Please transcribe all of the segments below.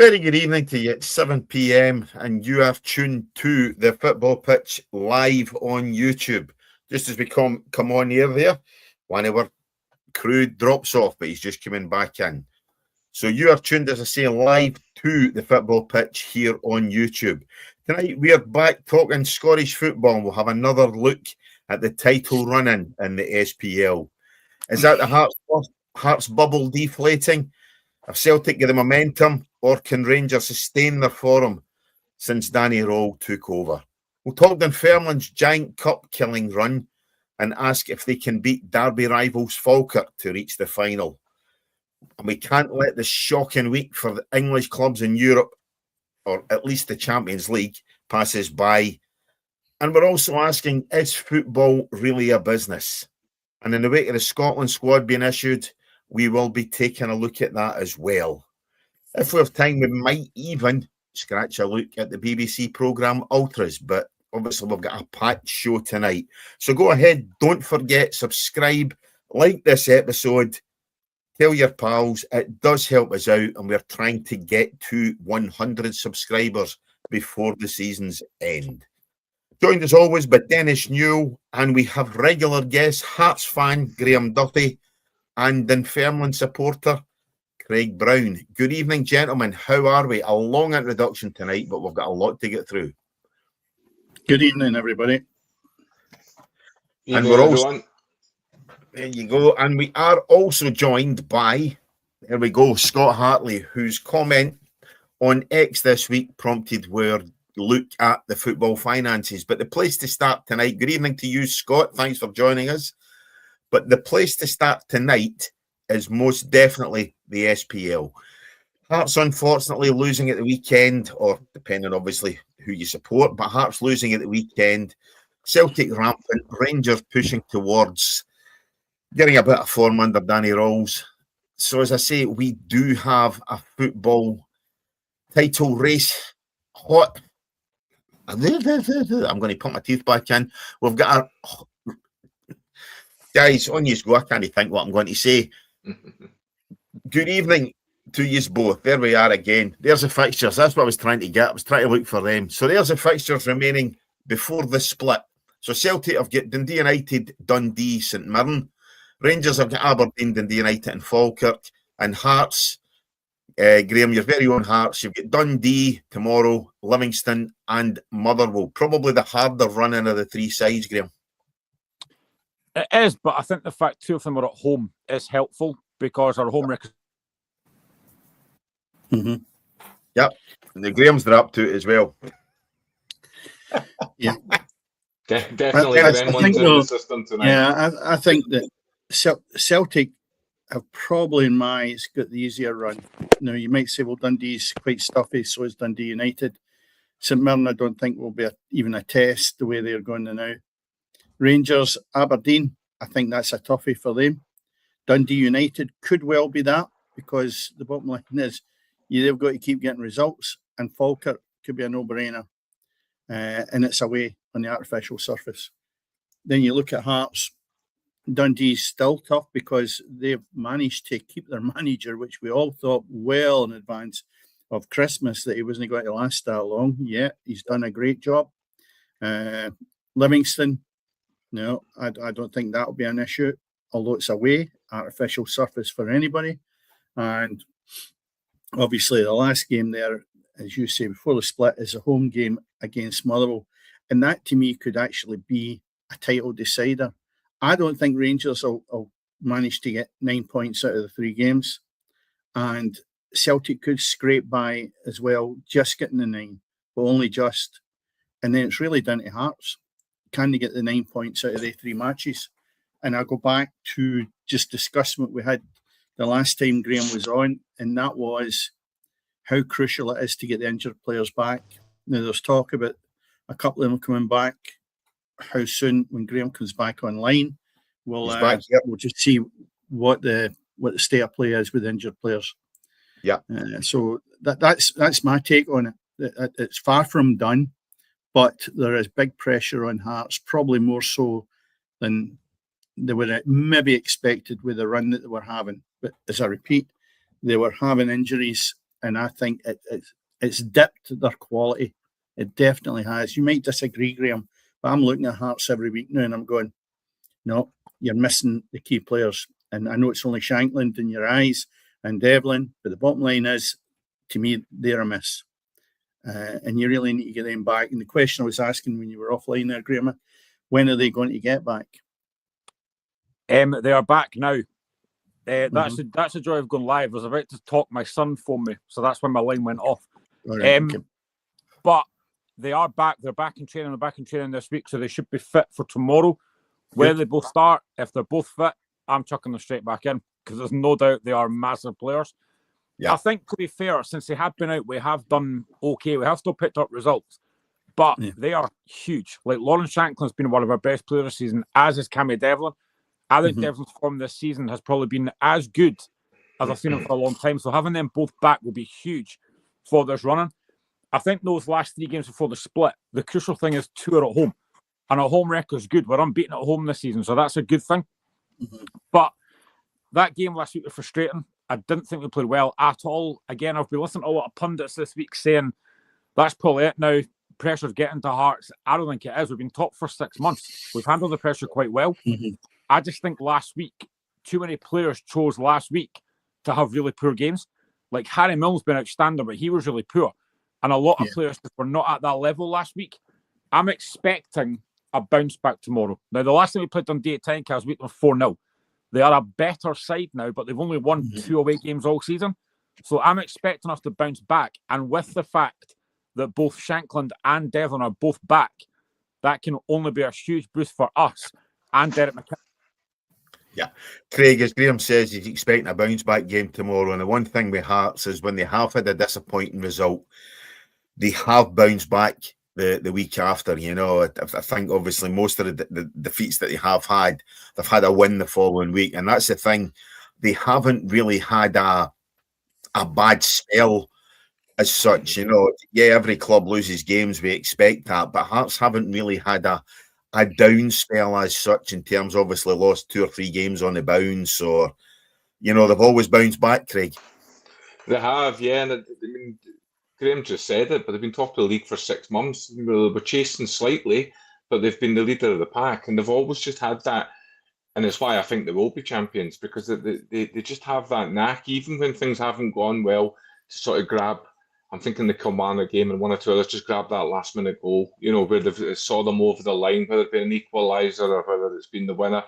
Very good evening to you. It's 7 p.m. and you have tuned to the Football Pitch live on YouTube. Just as we come on here there, one of our crew drops off, but he's just coming back in. So you are tuned, as I say, live to the Football Pitch here on YouTube. Tonight we are back talking Scottish football, and we'll have another look at the title run-in in the SPL. Is that the Hearts bubble deflating? Have Celtic get the momentum, or can Rangers sustain their form since Danny Rowell took over? We'll talk Dunfermline's giant cup-killing run and ask if they can beat Derby rivals Falkirk to reach the final. And we can't let this shocking week for the English clubs in Europe, or at least the Champions League, pass us by. And we're also asking, is football really a business? And in the wake of the Scotland squad being issued, we will be taking a look at that as well. If we have time, we might even scratch a look at the BBC programme Ultras, but obviously we've got a packed show tonight. So go ahead, don't forget, subscribe, like this episode, tell your pals. It does help us out, and we're trying to get to 100 subscribers before the season's end. Joined as always by Dennis Newell, and we have regular guests, Hearts fan Graham Duffy and Dunfermline supporter Craig Brown. Good evening, gentlemen. How are we? A long introduction tonight, but we've got a lot to get through. Good evening, everybody. And we're also, there you go. And we are also joined by, there we go, Scott Hartley, whose comment on X this week prompted our look at the football finances. But the place to start tonight, good evening to you, Scott. Thanks for joining us. But the place to start tonight is most definitely the SPL. Hearts, unfortunately, losing at the weekend, or depending, obviously, who you support, but Hearts losing at the weekend. Celtic rampant, Rangers pushing towards getting a bit of form under Danny Rowell. So, as I say, we do have a football title race hot. I'm going to put my teeth back in. We've got our... Guys, on you go. I can't think what I'm going to say. Good evening to you both. There we are again. There's the fixtures. That's what I was trying to get. I was trying to look for them. So there's the fixtures remaining before the split. So Celtic have got Dundee United, Dundee, St Mirren. Rangers have got Aberdeen, Dundee United and Falkirk. And Hearts, Graham, your very own Hearts. You've got Dundee tomorrow, Livingston and Motherwell. Probably the harder running of the three sides, Graham. It is, but I think the fact two of them are at home is helpful because our home record. Mm-hmm. Yep, and the Grahams are up to it as well. Yeah, definitely. Graham in the system tonight. Yeah, I think that Celtic have probably, in my eyes, got the easier run. Now, you might say, well, Dundee's quite stuffy, so is Dundee United. St Mirren, I don't think will be even a test the way they're going now. Rangers, Aberdeen, I think that's a toughie for them. Dundee United could well be that, because the bottom line is they've got to keep getting results, and Falkirk could be a no-brainer. And it's away on the artificial surface. Then you look at Hearts. Dundee's still tough because they've managed to keep their manager, which we all thought well in advance of Christmas that he wasn't going to last that long. Yeah, he's done a great job. Livingston, no, I don't think that'll be an issue, although it's away, artificial surface for anybody. And obviously the last game there, as you say, before the split, is a home game against Motherwell. And that, to me, could actually be a title decider. I don't think Rangers will manage to get 9 points out of the 3 games. And Celtic could scrape by as well, just getting the 9, but only just. And then it's really down to Hearts. Can they get the 9 points out of the 3 matches? And I'll go back to just discussing what we had the last time Graham was on, and that was how crucial it is to get the injured players back. Now, there's talk about a couple of them coming back. How soon, when Graham comes back online, we'll just see what the state of play is with injured players. Yeah. So that's my take on it. It's far from done, but there is big pressure on Hearts, probably more so than they were maybe expected with the run that they were having. But as I repeat, they were having injuries and I think it's dipped their quality. It definitely has. You might disagree, Graham, but I'm looking at Hearts every week now and I'm going, no, you're missing the key players. And I know it's only Shankland in your eyes and Devlin, but the bottom line is, to me, they're a miss. And you really need to get them back. And the question I was asking when you were offline there, Graham, when are they going to get back? They are back now. That's a joy of going live. I was about to talk, my son phoned me, so that's when my line went off. Right, okay. But they are back. They're back in training. They're back in training this week, so they should be fit for tomorrow. Where they both start, if they're both fit, I'm chucking them straight back in because there's no doubt they are massive players. Yeah. I think, to be fair, since they have been out, we have done okay. We have still picked up results, but they are huge. Like Lawrence Shanklin's been one of our best players this season, as is Cammy Devlin. I think Devlin's form this season has probably been as good as I've seen him for a long time. So having them both back will be huge for this running. I think those last 3 games before the split, the crucial thing is 2 are at home. And our home record is good. We're unbeaten at home this season, so that's a good thing. But that game last week was frustrating. I didn't think we played well at all. Again, I've been listening to a lot of pundits this week saying that's probably it now. Pressure's getting to Hearts. I don't think it is. We've been top for 6 months. We've handled the pressure quite well. I just think last week, too many players chose last week to have really poor games. Like Harry Milne's been outstanding, but he was really poor. And a lot of players were not at that level last week. I'm expecting a bounce back tomorrow. Now, the last time we played Dundee at Tynecastle, we were 4-0. They are a better side now, but they've only won 2 away games all season. So I'm expecting us to bounce back. And with the fact that both Shankland and Devlin are both back, that can only be a huge boost for us and Derek McKinnon. Yeah. Craig, as Graham says, he's expecting a bounce-back game tomorrow. And the one thing with Hearts is when they have had a disappointing result, they have bounced back the week after. You know, I think obviously most of the defeats that they have had, they've had a win the following week. And that's the thing. They haven't really had a bad spell as such. You know, yeah, every club loses games. We expect that. But Hearts haven't really had a down spell as such in terms, obviously lost 2 or 3 games on the bounce, or, you know, they've always bounced back, Craig. They have, yeah. And I mean, Graham just said it, but they've been top of the league for 6 months. We're chasing slightly, but they've been the leader of the pack, and they've always just had that. And it's why I think they will be champions, because they just have that knack, even when things haven't gone well, to sort of grab. I'm thinking the Kilmarnock game and 1 or 2 others, just grab that last minute goal, you know, where they saw them over the line, whether it's been an equaliser or whether it's been the winner.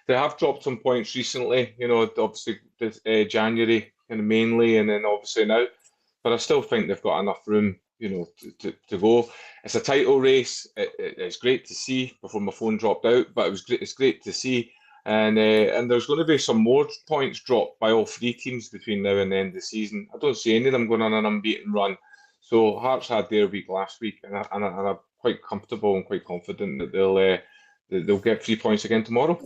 They have dropped some points recently, you know, obviously January kind of mainly, and then obviously now. But I still think they've got enough room, you know, to go. It's a title race. It's great to see before my phone dropped out, but it's great to see. And there's going to be some more points dropped by all 3 teams between now and the end of the season. I don't see any of them going on an unbeaten run. So Hearts had their week last week, and I'm quite comfortable and quite confident that they'll get 3 points again tomorrow.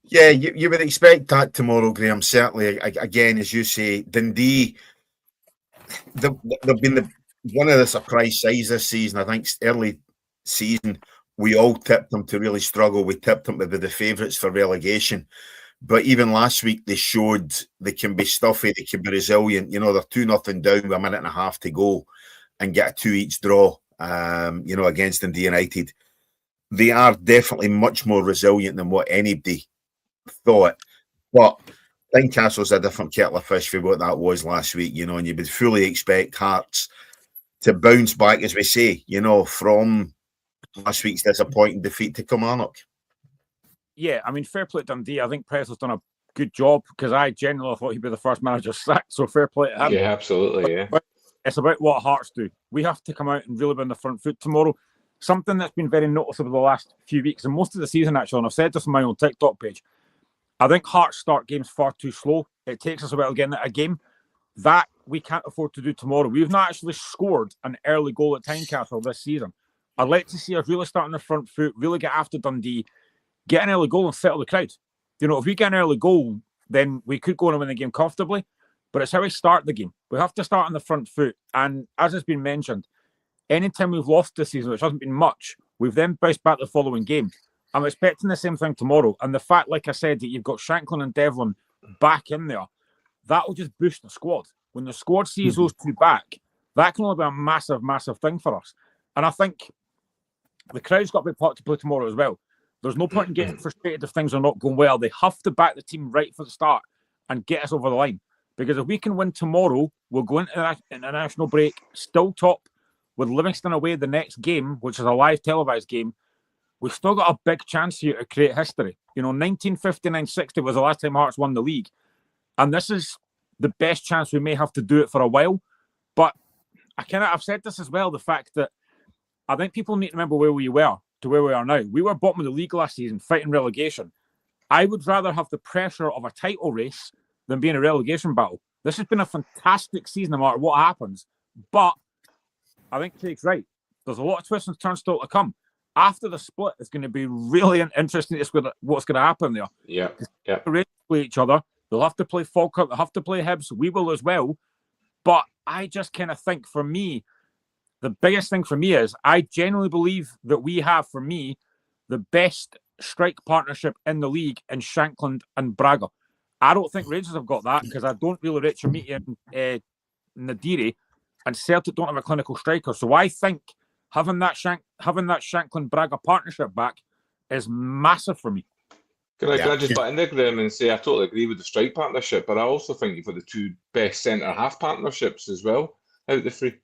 Yeah, you would expect that tomorrow, Graham. Certainly, again, as you say, Dundee, they've been one of the surprise sides this season. I think early season, we all tipped them to really struggle. We tipped them to be the favourites for relegation. But even last week, they showed they can be stuffy, they can be resilient. You know, they're 2-0 down with a minute and a half to go and get a 2-each draw, you know, against Dundee United. They are definitely much more resilient than what anybody thought. But Tynecastle's a different kettle of fish for what that was last week, you know, and you would fully expect Hearts to bounce back, as we say, you know, from last week's disappointing defeat to Kilmarnock. Yeah, I mean, fair play to Dundee. I think Pressel's done a good job, because I genuinely thought he'd be the first manager sacked, so fair play to him. Yeah, absolutely, yeah. But it's about what Hearts do. We have to come out and really be on the front foot tomorrow. Something that's been very noticeable the last few weeks, and most of the season actually, and I've said this on my own TikTok page, I think Hearts start games far too slow. It takes us a while getting a game. That we can't afford to do tomorrow. We've not actually scored an early goal at Tynecastle this season. I'd like to see us really start on the front foot, really get after Dundee, get an early goal and settle the crowd. You know, if we get an early goal, then we could go on and win the game comfortably. But it's how we start the game. We have to start on the front foot. And as has been mentioned, anytime we've lost this season, which hasn't been much, we've then bounced back the following game. I'm expecting the same thing tomorrow. And the fact, like I said, that you've got Shanklin and Devlin back in there, that will just boost the squad. when the squad sees those two back, that can only be a massive, massive thing for us. And I think the crowd's got a big part to play tomorrow as well. There's no point in getting frustrated if things are not going well. They have to back the team right for the start and get us over the line. Because if we can win tomorrow, we'll go into the international break still top with Livingston away the next game, which is a live televised game. We've still got a big chance here to create history. 1959-60 was the last time Hearts won the league. And this is the best chance we may have to do it for a while. But I've said this as well, the fact that I think people need to remember where we were to where we are now. We were bottom of the league last season, fighting relegation. I would rather have the pressure of a title race than be in a relegation battle. This has been a fantastic season, no matter what happens. But I think Craig's right. There's a lot of twists and turns still to come. After the split, it's going to be really interesting to see what's going to happen there. Yeah. They play each other. They'll have to play Falkirk. They'll have to play Hibs. We will as well. But I just kind of think, for me, the biggest thing for me is I genuinely believe that we have, for me, the best strike partnership in the league in Shankland and Braga. I don't think Rangers have got that because I don't really rate Chamiti and Nadiri, and Celtic don't have a clinical striker. So I think having that Shankland Braga partnership back is massive for me. Can I just butt in there, Graham, and say I totally agree with the strike partnership, but I also think you've got the two best centre-half partnerships as well out of the three.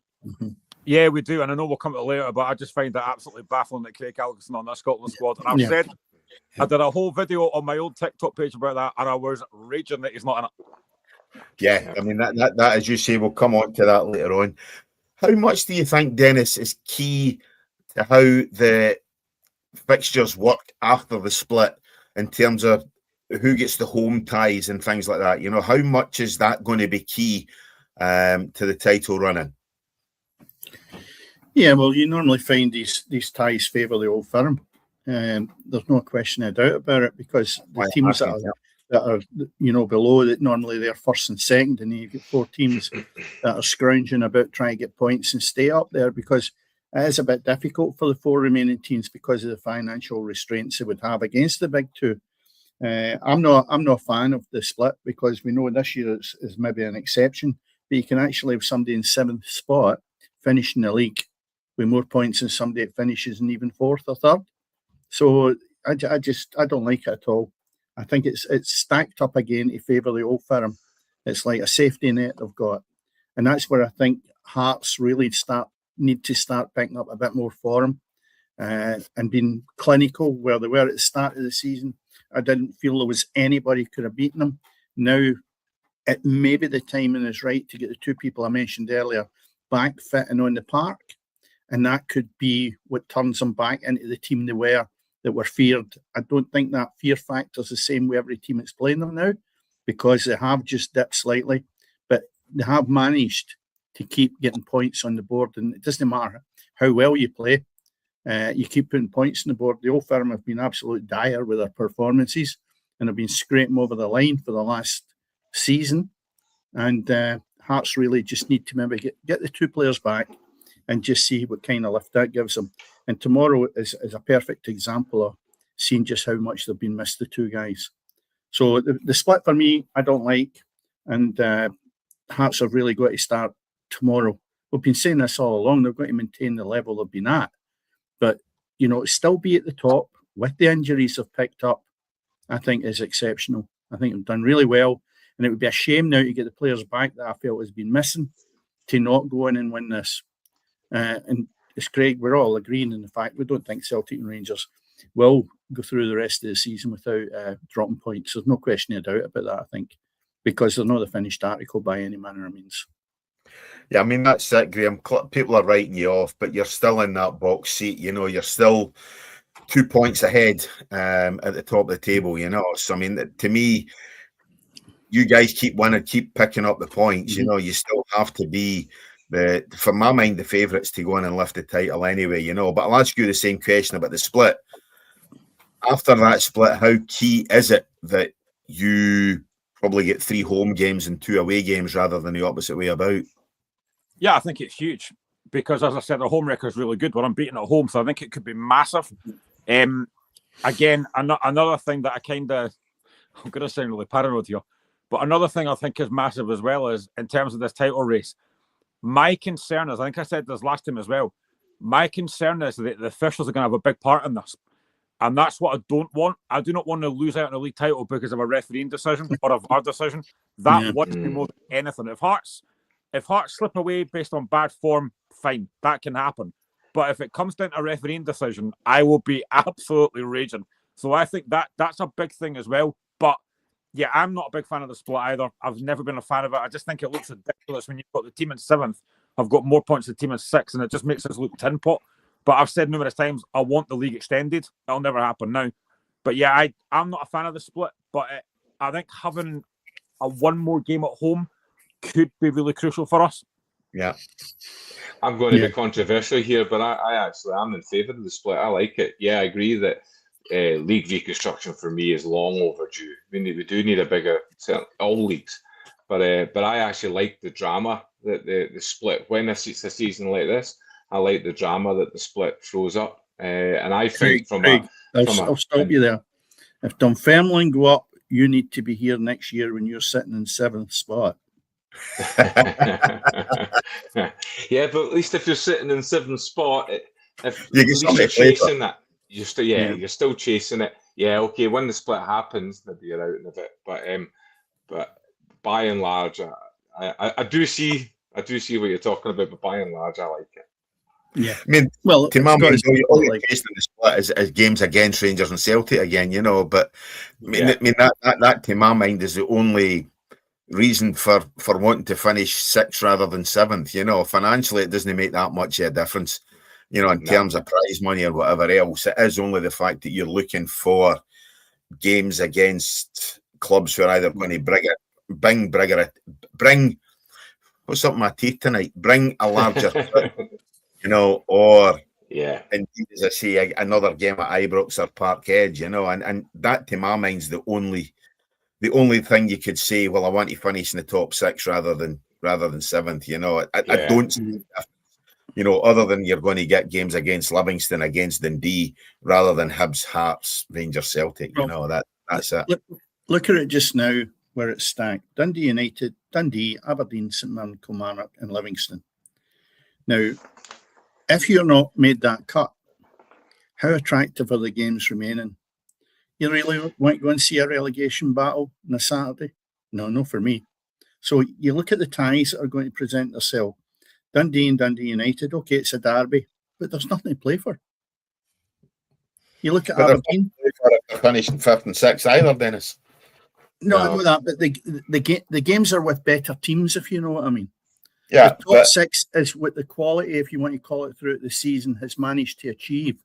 Yeah, we do, and I know we'll come to it later, but I just find that absolutely baffling that Craig Alexson on that Scotland squad. And I've said, I did a whole video on my old TikTok page about that, and I was raging that he's not in it. Yeah, I mean, that as you say, we'll come on to that later on. How much do you think, Dennis, is key to how the fixtures work after the split in terms of who gets the home ties and things like that? How much is that going to be key to the title running? Yeah, well, you normally find these ties favour the Old Firm. There's no question of doubt about it, because the teams that are below that, normally they're first and second, and you get four teams that are scrounging about trying to get points and stay up there, because it is a bit difficult for the four remaining teams because of the financial restraints they would have against the big two. I'm not a fan of the split, because we know this year is maybe an exception, but you can actually have somebody in seventh spot finishing the league with more points than somebody that finishes in even fourth or third. So I don't like it at all. I think it's stacked up again to favour the Old Firm. It's like a safety net they've got, and that's where I think Hearts really need to start picking up a bit more form and being clinical where they were at the start of the season. I didn't feel there was anybody could have beaten them. Now, it maybe the timing is right to get the two people I mentioned earlier back fit and on the park, and that could be what turns them back into the team they were, that were feared. I don't think that fear factor is the same with every team that's playing them now, because they have just dipped slightly, but they have managed to keep getting points on the board, and it doesn't matter how well you play. You keep putting points on the board. The Old Firm have been absolute dire with their performances and have been scraping over the line for the last season. And Hearts really just need to maybe get the two players back and just see what kind of lift that gives them. And tomorrow is a perfect example of seeing just how much they've been missed, the two guys. So the split for me, I don't like. And Hearts have really got to start tomorrow. We've been saying this all along. They've got to maintain the level they've been at. But, still be at the top with the injuries they've picked up, I think is exceptional. I think they've done really well. And it would be a shame now to get the players back that I felt has been missing to not go in and win this. And as Craig, we're all agreeing in the fact we don't think Celtic and Rangers will go through the rest of the season without dropping points. There's no question of doubt about that, I think, because they're not a finished article by any manner of means. Yeah, I mean, that's it, Graham. People are writing you off, but you're still in that box seat. You're still 2 points ahead at the top of the table, So, I mean, to me, you guys keep winning, keep picking up the points. Mm-hmm. You still have to be, for my mind, the favourites to go in and lift the title anyway, But I'll ask you the same question about the split. After that split, how key is it that you probably get 3 home games and 2 away games rather than the opposite way about? Yeah, I think it's huge because, as I said, the home record is really good. We're unbeaten at home, so I think it could be massive. Again, another thing that I'm going to sound really paranoid here, But another thing I think is massive as well is in terms of this title race. My concern is, I think I said this last time as well, my concern is that the officials are going to have a big part in this. And that's what I don't want. I do not want to lose out on a league title because of a refereeing decision or a VAR decision. That worries me more than anything. If Hearts slip away based on bad form, fine, that can happen. But if it comes down to a refereeing decision, I will be absolutely raging. So I think that's a big thing as well. But yeah, I'm not a big fan of the split either. I've never been a fan of it. I just think it looks ridiculous when you've got the team in 7th. I've got more points than the team in 6th, and it just makes us look tin pot. But I've said numerous times, I want the league extended. It'll never happen now. But yeah, I'm not a fan of the split. But I think having a one more game at home could be really crucial for us. Yeah. I'm going to be controversial here, but I actually am in favour of the split. I like it. Yeah, I agree that league reconstruction for me is long overdue. I mean, we do need a bigger, all leagues. But I actually like the drama that the split, when it's a season like this, I like the drama that the split throws up. And I think I'll stop you there. If Dunfermline go up, you need to be here next year when you're sitting in 7th spot. Yeah, but at least if you're sitting in 7th spot, if you're chasing that, you're still chasing it. Yeah, okay. When the split happens, maybe you're out in a bit. But by and large, I do see what you're talking about. But by and large, I like it. Yeah, I mean, well, to my mind, all you're facing in the split is games against Rangers and Celtic again, you know. But I mean, that to my mind is the only reason for wanting to finish 6th rather than 7th. You know, financially, it doesn't make that much of a difference. You know, in terms of prize money or whatever else, it is only the fact that you're looking for games against clubs who are either going to bring what's up my teeth tonight? Bring a larger. You know, or indeed, as I say, another game at Ibrox or Parkhead, you know, and that to my mind's the only thing you could say. Well, I want to finish in the top 6 rather than 7th. You know, I don't see, you know, other than you're going to get games against Livingston, against Dundee, rather than Hibs, Hearts, Rangers, Celtic. You know, that's it. Look at it just now where it's stacked: Dundee United, Dundee, Aberdeen, St Mirren, Kilmarnock, and Livingston. Now, if you're not made that cut, how attractive are the games remaining? You really want to go and see a relegation battle on a Saturday? No, for me. So you look at the ties that are going to present themselves. Dundee and Dundee United, okay, it's a derby, but there's nothing to play for. You look at Aberdeen. They're finishing 5th and 6th either, Dennis. No, I know that, but the games are with better teams, if you know what I mean. Yeah, the top 6 is what the quality, if you want to call it, throughout the season has managed to achieve.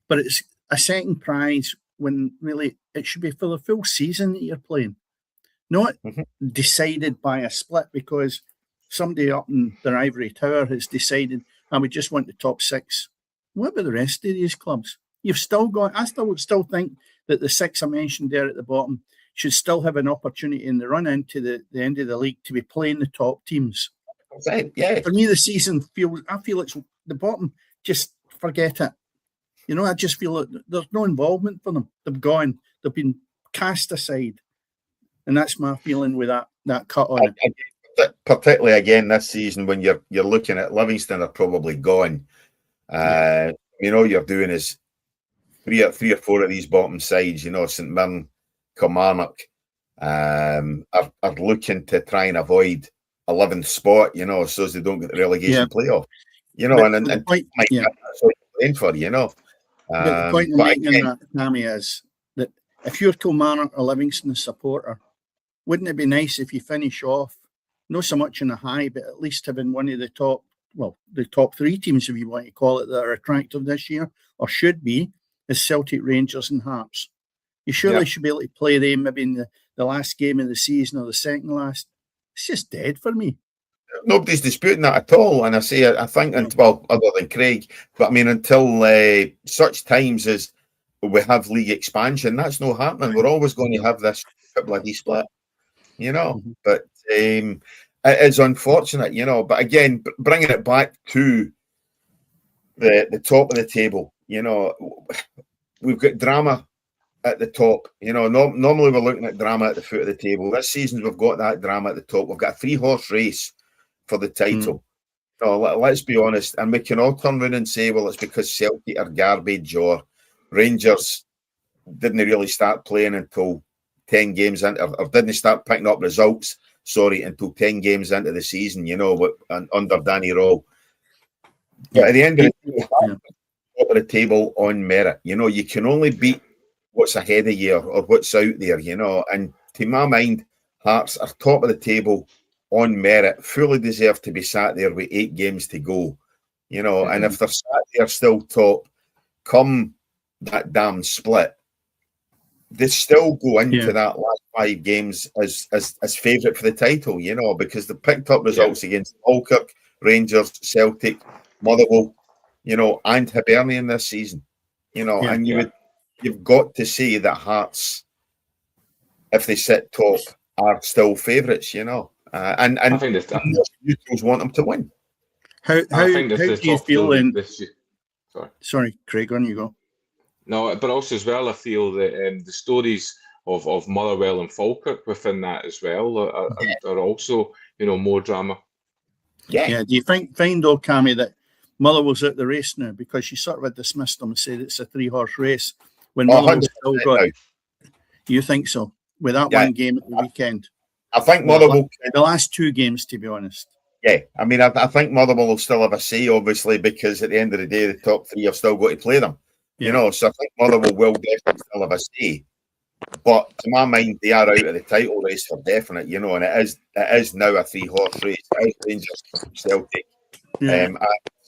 But it's a second prize when really it should be for the full season that you're playing, not decided by a split because somebody up in their ivory tower has decided, we just want the top 6. What about the rest of these clubs? You've still got, I still think that the 6 I mentioned there at the bottom should still have an opportunity in the run into the end of the league to be playing the top teams. Yeah. For me, the season I feel it's the bottom. Just forget it. You know, I just feel that there's no involvement for them. They've gone. They've been cast aside, and that's my feeling with that cut on it. Particularly again this season when you're looking at Livingston are probably gone. You know, you're doing is three or four of these bottom sides. You know, St Mirren, Kilmarnock are looking to try and avoid 11th spot, you know, so as they don't get the relegation playoff, you know, and that's what you're playing for, you know. But the point I'm making in that, Tammy, is that if you're Kilmarnock or Livingston supporter, wouldn't it be nice if you finish off, not so much in a high, but at least having one of the top 3 teams, if you want to call it, that are attractive this year, or should be, is Celtic, Rangers and Hearts. You surely should be able to play them maybe in the last game of the season or the second last. It's just dead for me. Nobody's disputing that at all, and I think, well, other than Craig, but I mean, until such times as we have league expansion, that's not happening. We're always going to have this bloody split, you know. But it is unfortunate, you know. But again, bringing it back to the top of the table, you know, we've got drama at the top. You know, normally we're looking at drama at the foot of the table. This season we've got that drama at the top. We've got a 3-horse race for the title. No, let's be honest, and we can all turn around and say, well, it's because Celtic are garbage or Rangers didn't really start playing until 10 games into, or didn't start picking up results, until 10 games into the season, you know, under Danny Rowe. But at the end of the day, top of the table on merit. You know, you can only beat what's ahead of you or what's out there, you know. And to my mind, Hearts are top of the table on merit, fully deserve to be sat there with 8 games to go, you know. And if they're sat there still top, come that damn split, they still go into that last 5 games as favourite for the title, you know, because they picked up results against Falkirk, Rangers, Celtic, Motherwell, you know, and Hibernian this season, you know. And you've got to say that Hearts, if they sit top, are still favourites, you know. And I think neutrals want them to win. How do you feel in this year? Sorry, Craig, on you go. No, but also as well, I feel that the stories of Motherwell and Falkirk within that as well are also, you know, more drama. Yeah. Do you find though, Cammy, that Motherwell's out the race now because you sort of had dismissed them and said it's a 3-horse race when Motherwell's still got? You think so? With that one game at the weekend, I think Motherwell the last 2 games, to be honest. Yeah, I mean, I think Motherwell will still have a say, obviously, because at the end of the day, the top 3 have still got to play them. You know, so I think Motherwell will definitely still have a say. But to my mind, they are out of the title race for definite, you know, and it is now a 3-horse race. It is Rangers, Celtic,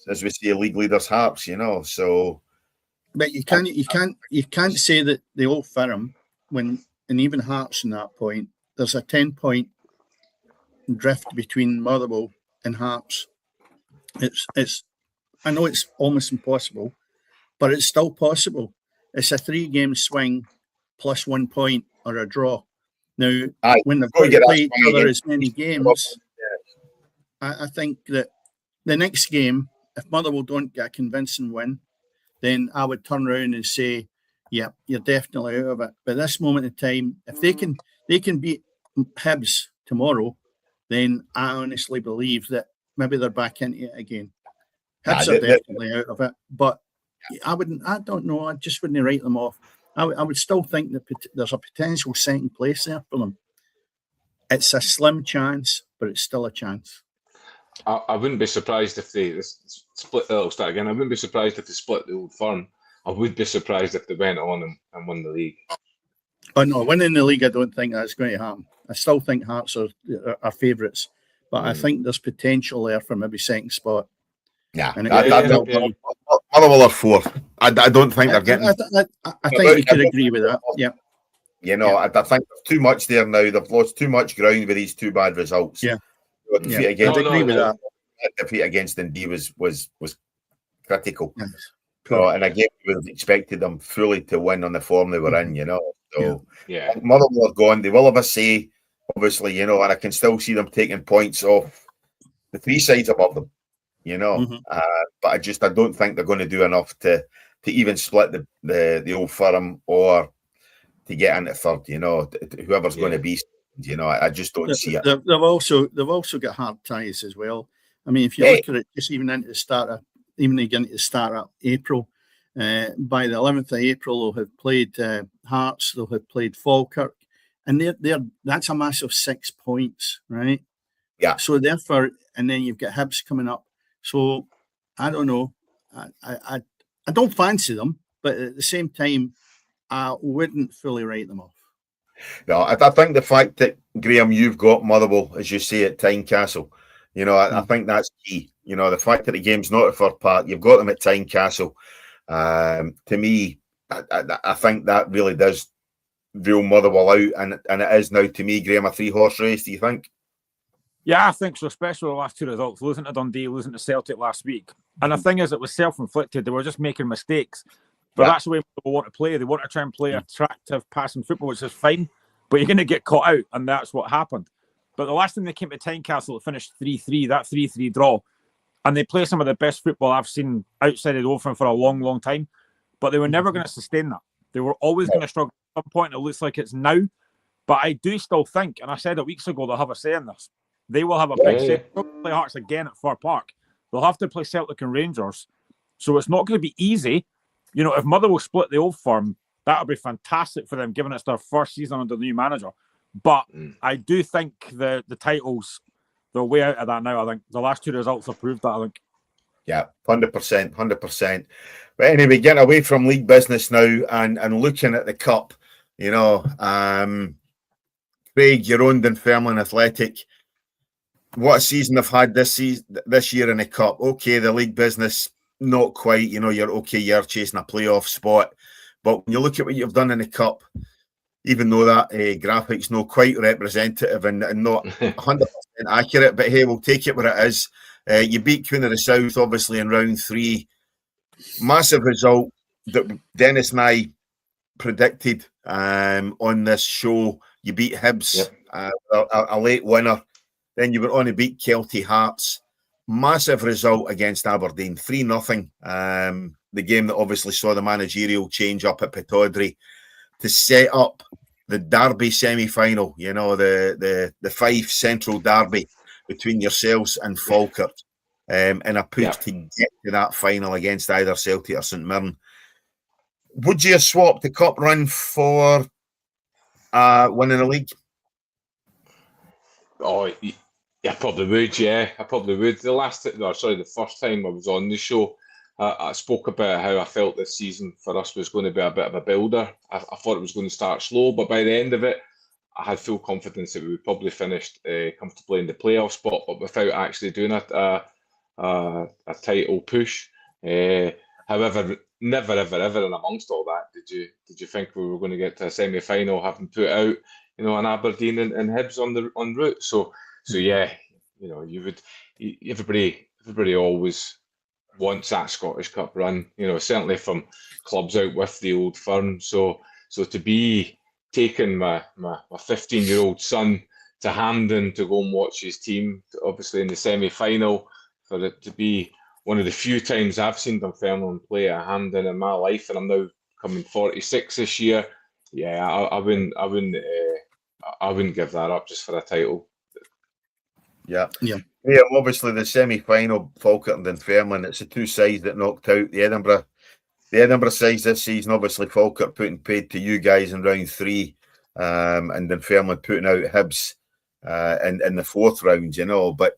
as we see, league leaders Hearts, you know. So, but you can't say that the Old Firm, and even Hearts in that point, there's a 10-point drift between Motherwell and Hearts. It's I know it's almost impossible, but it's still possible. It's a 3-game swing plus 1 point or a draw. Now, when they've got to play each other as many games, I think that the next game, if Motherwell don't get a convincing win, then I would turn around and say, yeah, you're definitely out of it. But this moment in time, if they can beat Hibs tomorrow, then I honestly believe that maybe they're back into it again. Hibs are definitely out of it, but I don't know. I just wouldn't write them off. I would still think that there's a potential second place there for them. It's a slim chance, but it's still a chance. I wouldn't be surprised if they split. I'll start again. I wouldn't be surprised if they split the Old Firm. I would be surprised if they went on and won the league. Oh no, winning the league, I don't think that's going to happen. I still think Hearts are favourites, but I think there's potential there for maybe second spot. Yeah, Motherwell are 4th. I don't think they're getting. I think you could agree with that. Yeah. You know, I think there's too much there now. They've lost too much ground with these 2 bad results. Yeah. Defeat against, agree with that. Defeat against Dundee was critical. Yes. So, and again, we would have expected them fully to win on the form they were in, you know. So, Motherwell are gone. They will have a say, obviously, you know, and I can still see them taking points off the 3 sides above them, you know. But I don't think they're going to do enough to even split the Old Firm or to get into 3rd, you know. Whoever's going to be, you know, I just don't see it. They've also got hard ties as well. I mean, if you look at it, just even into the start of April, by the 11th of April, they'll have played Hearts, they'll have played Falkirk, and that's a massive 6 points, right? Yeah. So therefore, and then you've got Hibs coming up. So I don't know. I don't fancy them, but at the same time, I wouldn't fully write them off. No, I think the fact that, Graham, you've got Motherwell, as you say, at Tynecastle, you know, I think that's key. You know, the fact that the game's not at Fir Park, you've got them at Tynecastle. To me, I think that really does rule Motherwell out, and it is now, to me, Graham, a 3-horse race, do you think? Yeah, I think so, especially the last 2 results, losing to Dundee, losing to Celtic last week. And the thing is, it was self-inflicted. They were just making mistakes. But that's the way people want to play. They want to try and play attractive passing football, which is fine, but you're going to get caught out, and that's what happened. But the last time they came to Tynecastle, it finished 3-3, that 3-3 draw. And they play some of the best football I've seen outside of the Old Firm for a long, long time. But they were never going to sustain that. They were always going to struggle some point it looks like it's now. But I do still think, and I said it weeks ago, they'll have a say in this. They will have a big say. They'll play Hearts again at Fir Park. They'll have to play Celtic and Rangers. So it's not going to be easy. You know, if Motherwell split the Old Firm, that'll be fantastic for them, given it's their first season under the new manager. But I do think the titles, they're way out of that now. I think the last 2 results have proved that, I think. Yeah, 100%, 100%. But anyway, getting away from league business now and looking at the cup, you know, Craig, your own Dunfermline Athletic, what a season they've had this year in the cup. Okay, the league business, not quite, you know, you're chasing a playoff spot. But when you look at what you've done in the cup, even though that graphic's not quite representative and not 100% accurate, but hey, we'll take it where it is. You beat Queen of the South, obviously, in round 3. Massive result that Dennis and I predicted on this show. You beat Hibs, a late winner. Then you went on to beat Kelty Hearts. Massive result against Aberdeen, 3-0. The game that obviously saw the managerial change up at Pittodrie to set up the Derby semi-final, you know, the Fife Central Derby between yourselves and Falkirk, in a push to get to that final against either Celtic or St Mirren. Would you have swapped the cup run for winning the league? Oh, I probably would, yeah. I probably would. The first time I was on the show, I spoke about how I felt this season for us was going to be a bit of a builder. I thought it was going to start slow, but by the end of it, I had full confidence that we would probably finish comfortably in the playoff spot, but without actually doing a title push. However, never, ever, ever in amongst all that did you think we were going to get to a semi-final, having put out, you know, an Aberdeen and Hibs en route. So yeah, you know, everybody always wants that Scottish Cup run. You know, certainly from clubs out with the Old Firm. So to be taking my 15-year-old son to Hampden to go and watch his team, obviously in the semi-final, for it to be one of the few times I've seen Dunfermline play at Hampden in my life, and I'm now coming 46 this year. Yeah, I wouldn't give that up just for a title. Yeah. Obviously the semi-final, Falkirk and Dunfermline, it's the two sides that knocked out the Edinburgh sides this season. Obviously Falkirk putting paid to you guys in round 3, and Dunfermline putting out Hibs in the 4th round, you know. But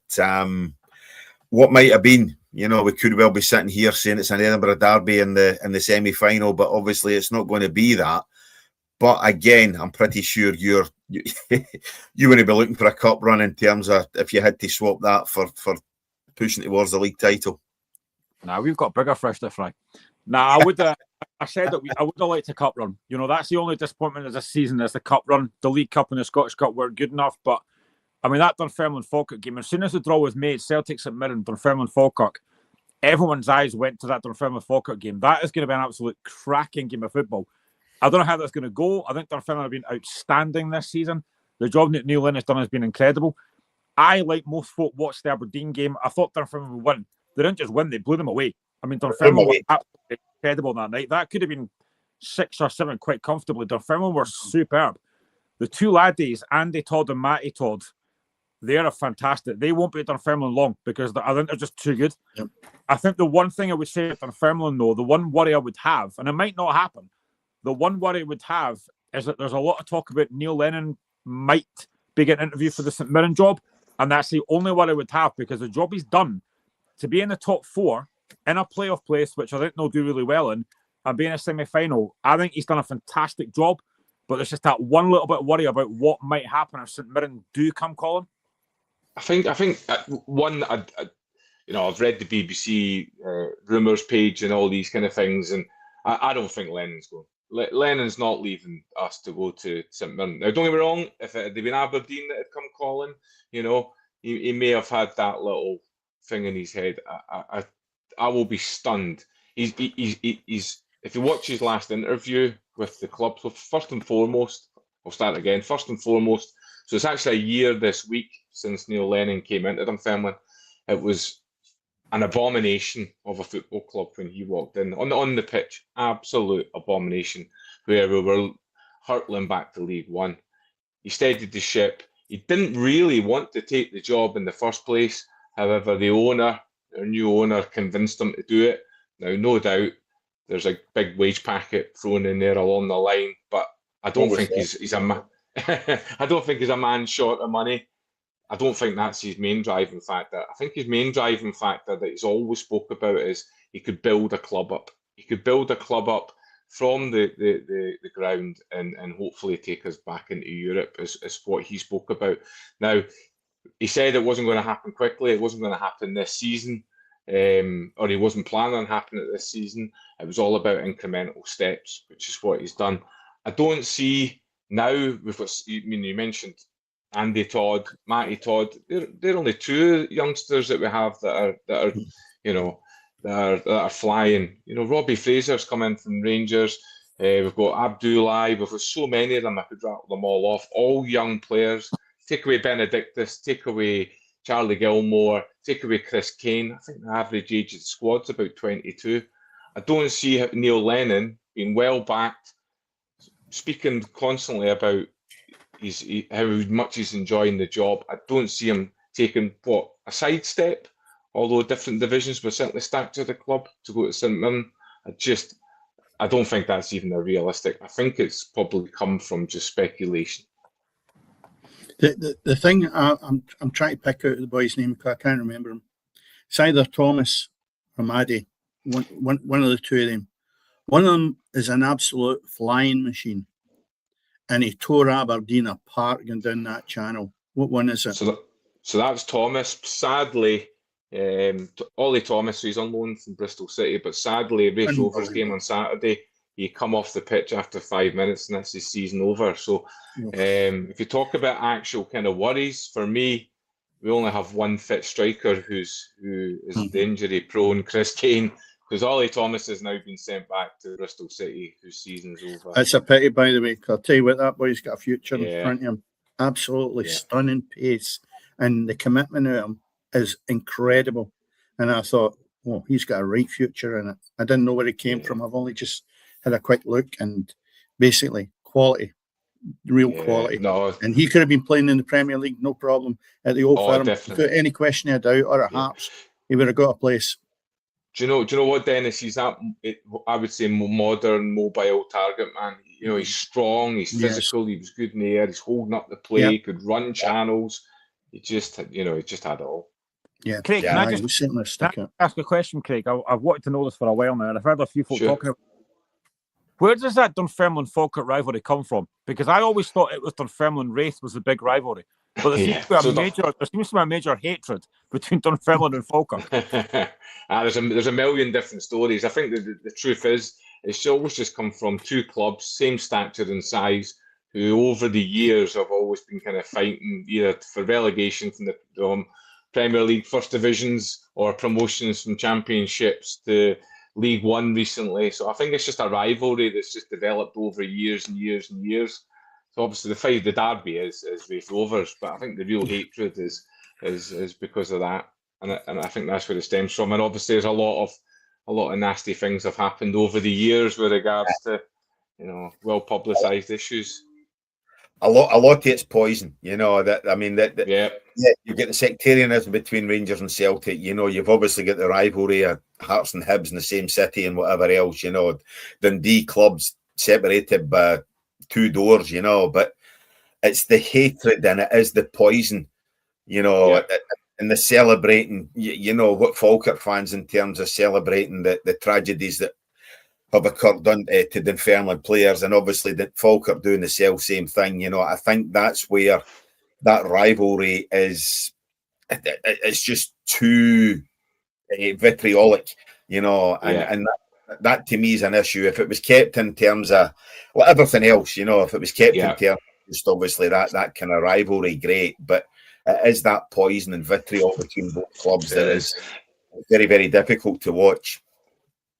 what might have been, you know, we could well be sitting here saying it's an Edinburgh derby in the semi-final, but obviously it's not going to be that. But again, I'm pretty sure you wouldn't be looking for a cup run in terms of if you had to swap that for pushing towards the league title. Nah, we've got bigger fish to fry. Nah, I would. I said that I would have liked a cup run. You know, that's the only disappointment of this season is the cup run. The League Cup and the Scottish Cup weren't good enough. But I mean, that Dunfermline Falkirk game, as soon as the draw was made, Celtic St Mirren, Dunfermline Falkirk, everyone's eyes went to that Dunfermline Falkirk game. That is going to be an absolute cracking game of football. I don't know how that's going to go. I think Dunfermline have been outstanding this season. The job that Neil Lennon has done has been incredible. I, like most folk, watched the Aberdeen game. I thought Dunfermline would win. They didn't just win, they blew them away. I mean, Dunfermline were absolutely incredible that night. That could have been 6 or 7 quite comfortably. Dunfermline were superb. The two laddies, Andy Todd and Matty Todd, they are fantastic. They won't be at Dunfermline long because I think they're just too good. Yep. I think the one thing I would say at Dunfermline, though, the one worry I would have, and it might not happen, the one worry I would have is that there's a lot of talk about Neil Lennon might be getting an interview for the St Mirren job, and that's the only worry I would have because the job he's done to be in the top 4 in a playoff place, which I think they'll do really well in, and be in a semi-final. I think he's done a fantastic job, but there's just that one little bit of worry about what might happen if St Mirren do come calling. I think one, you know, I've read the BBC rumours page and all these kind of things, and I don't think Lennon's going. Lennon's not leaving us to go to St Mirren. Now, don't get me wrong, if it had been Aberdeen that had come calling, you know, he may have had that little thing in his head. I will be stunned. He's if you watch his last interview with the club, so first and foremost, so it's actually a year this week since Neil Lennon came into Dunfermline. It was an abomination of a football club when he walked in on the pitch, absolute abomination, where we were hurtling back to League One. He steadied the ship. He didn't really want to take the job in the first place. However, their new owner convinced him to do it. Now, no doubt, there's a big wage packet thrown in there along the line, but I don't think he's a man. I don't think he's a man short of money. I don't think that's his main driving factor. I think his main driving factor that he's always spoke about is he could build a club up. He could build a club up from the ground and hopefully take us back into Europe is what he spoke about. Now, he said it wasn't going to happen quickly. It wasn't going to happen this season, or he wasn't planning on happening this season. It was all about incremental steps, which is what he's done. I don't see now with what you mentioned, Andy Todd, Matty Todd. They're only two youngsters that we have that are that are flying. Robbie Fraser's come in from Rangers. We've got Abdullah. We've got so many of them. I could rattle them all off. All young players. Take away Benedictus. Take away Charlie Gilmore. Take away Chris Kane. I think the average age of the squad's about 22. I don't see Neil Lennon being well backed, speaking constantly about how much he's enjoying the job. I don't see him taking a sidestep. Although different divisions were certainly stacked to the club to go to St Mirren, I don't think that's even a realistic. I think it's probably come from just speculation. The thing I'm trying to pick out the boy's name because I can't remember him. It's either Thomas or Maddie, one of the two of them. One of them is an absolute flying machine, and he tore Aberdeen apart going down that channel. What one is it? So that's Thomas. Sadly. Ollie Thomas, he's on loan from Bristol City, but sadly, Raith Rovers game on Saturday, he come off the pitch after 5 minutes, and that's his season over. So, if you talk about actual kind of worries, for me, we only have one fit striker who is the injury prone, Chris Kane, because Ollie Thomas has now been sent back to Bristol City, whose season's over. That's a pity, by the way. I'll tell you what, that boy's got a future in front of him. Absolutely stunning pace, and the commitment of him is incredible. And I thought, he's got a right future in it. I didn't know where he came from. I've only just had a quick look, and basically quality, real quality. No. And he could have been playing in the Premier League, no problem, at the Old Firm. Definitely. Without any question of doubt, or at Hearts, he would have got a place. Do you know what, Dennis? He's that, I would say, modern, mobile target man. He's strong, he's physical, he was good in the air, he's holding up the play, he could run channels. He just had it all. Yeah, Craig, can I just ask a question, Craig? I've wanted to know this for a while now, and I've heard a few folk talking about. Where does that Dunfermline-Falkirk rivalry come from? Because I always thought it was Dunfermline-Wraith was the big rivalry, but there seems to be a major hatred between Dunfermline and Falkirk. There's a million different stories. I think the truth is it's always just come from two clubs, same stature and size, who over the years have always been kind of fighting either for relegation from the Premier League First Divisions or promotions from Championships to League One recently. So I think it's just a rivalry that's just developed over years and years and years. So obviously the derby is Raith Rovers, but I think the real hatred is because of that, and I think that's where it stems from. And obviously there's a lot of nasty things have happened over the years with regards to well publicised issues. A lot of it's poison, you get the sectarianism between Rangers and Celtic. You've obviously got the rivalry of Hearts and Hibs in the same city and whatever else. Dundee clubs separated by two doors. But it's the hatred and it is the poison. And the celebrating. What Falkirk fans in terms of celebrating the tragedies that have occurred to Dunfermline players, and obviously that Falkirk doing the same thing. I think that's where that rivalry is. It's just too vitriolic, and that to me is an issue. If it was kept in terms of everything else, if it was kept in terms of just obviously that kind of rivalry, great. But it is that poison and vitriol between both clubs that is very, very difficult to watch.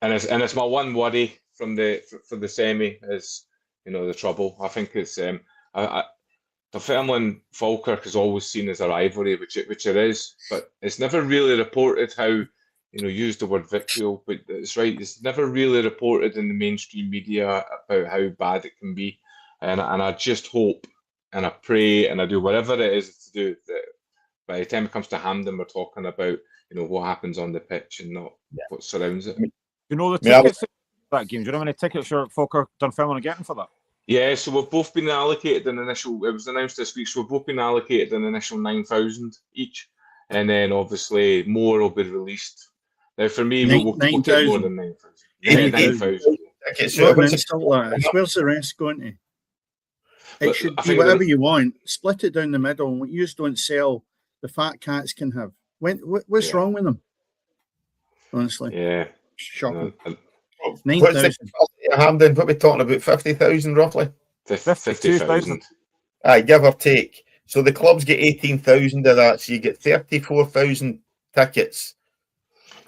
And it's my one worry for the semi is the trouble. I think it's Dunfermline Falkirk is always seen as a rivalry, which it is, but it's never really reported how use the word vitriol, but it's right. It's never really reported in the mainstream media about how bad it can be. and I just hope and I pray and I do whatever it is to do that by the time it comes to Hampden, we're talking about what happens on the pitch and not what surrounds it. You know the tickets for that game? Do you know how many tickets your folk are Dunfermline are getting for that? Yeah, so we've both been allocated an initial. It was announced this week, so we've both been allocated an initial 9,000 each, and then obviously more will be released. Now, for me, we'll get more than 9,000. Yeah, 9,000. Where's the rest going to? It should be whatever you want. Split it down the middle, and what you don't sell, the fat cats can have. What's wrong with them? Honestly, shocking. 9,000. Hampden, what are we talking about? 50,000 roughly. 50,000. Aye, give or take. So the clubs get 18,000 of that, so you get 34,000 tickets.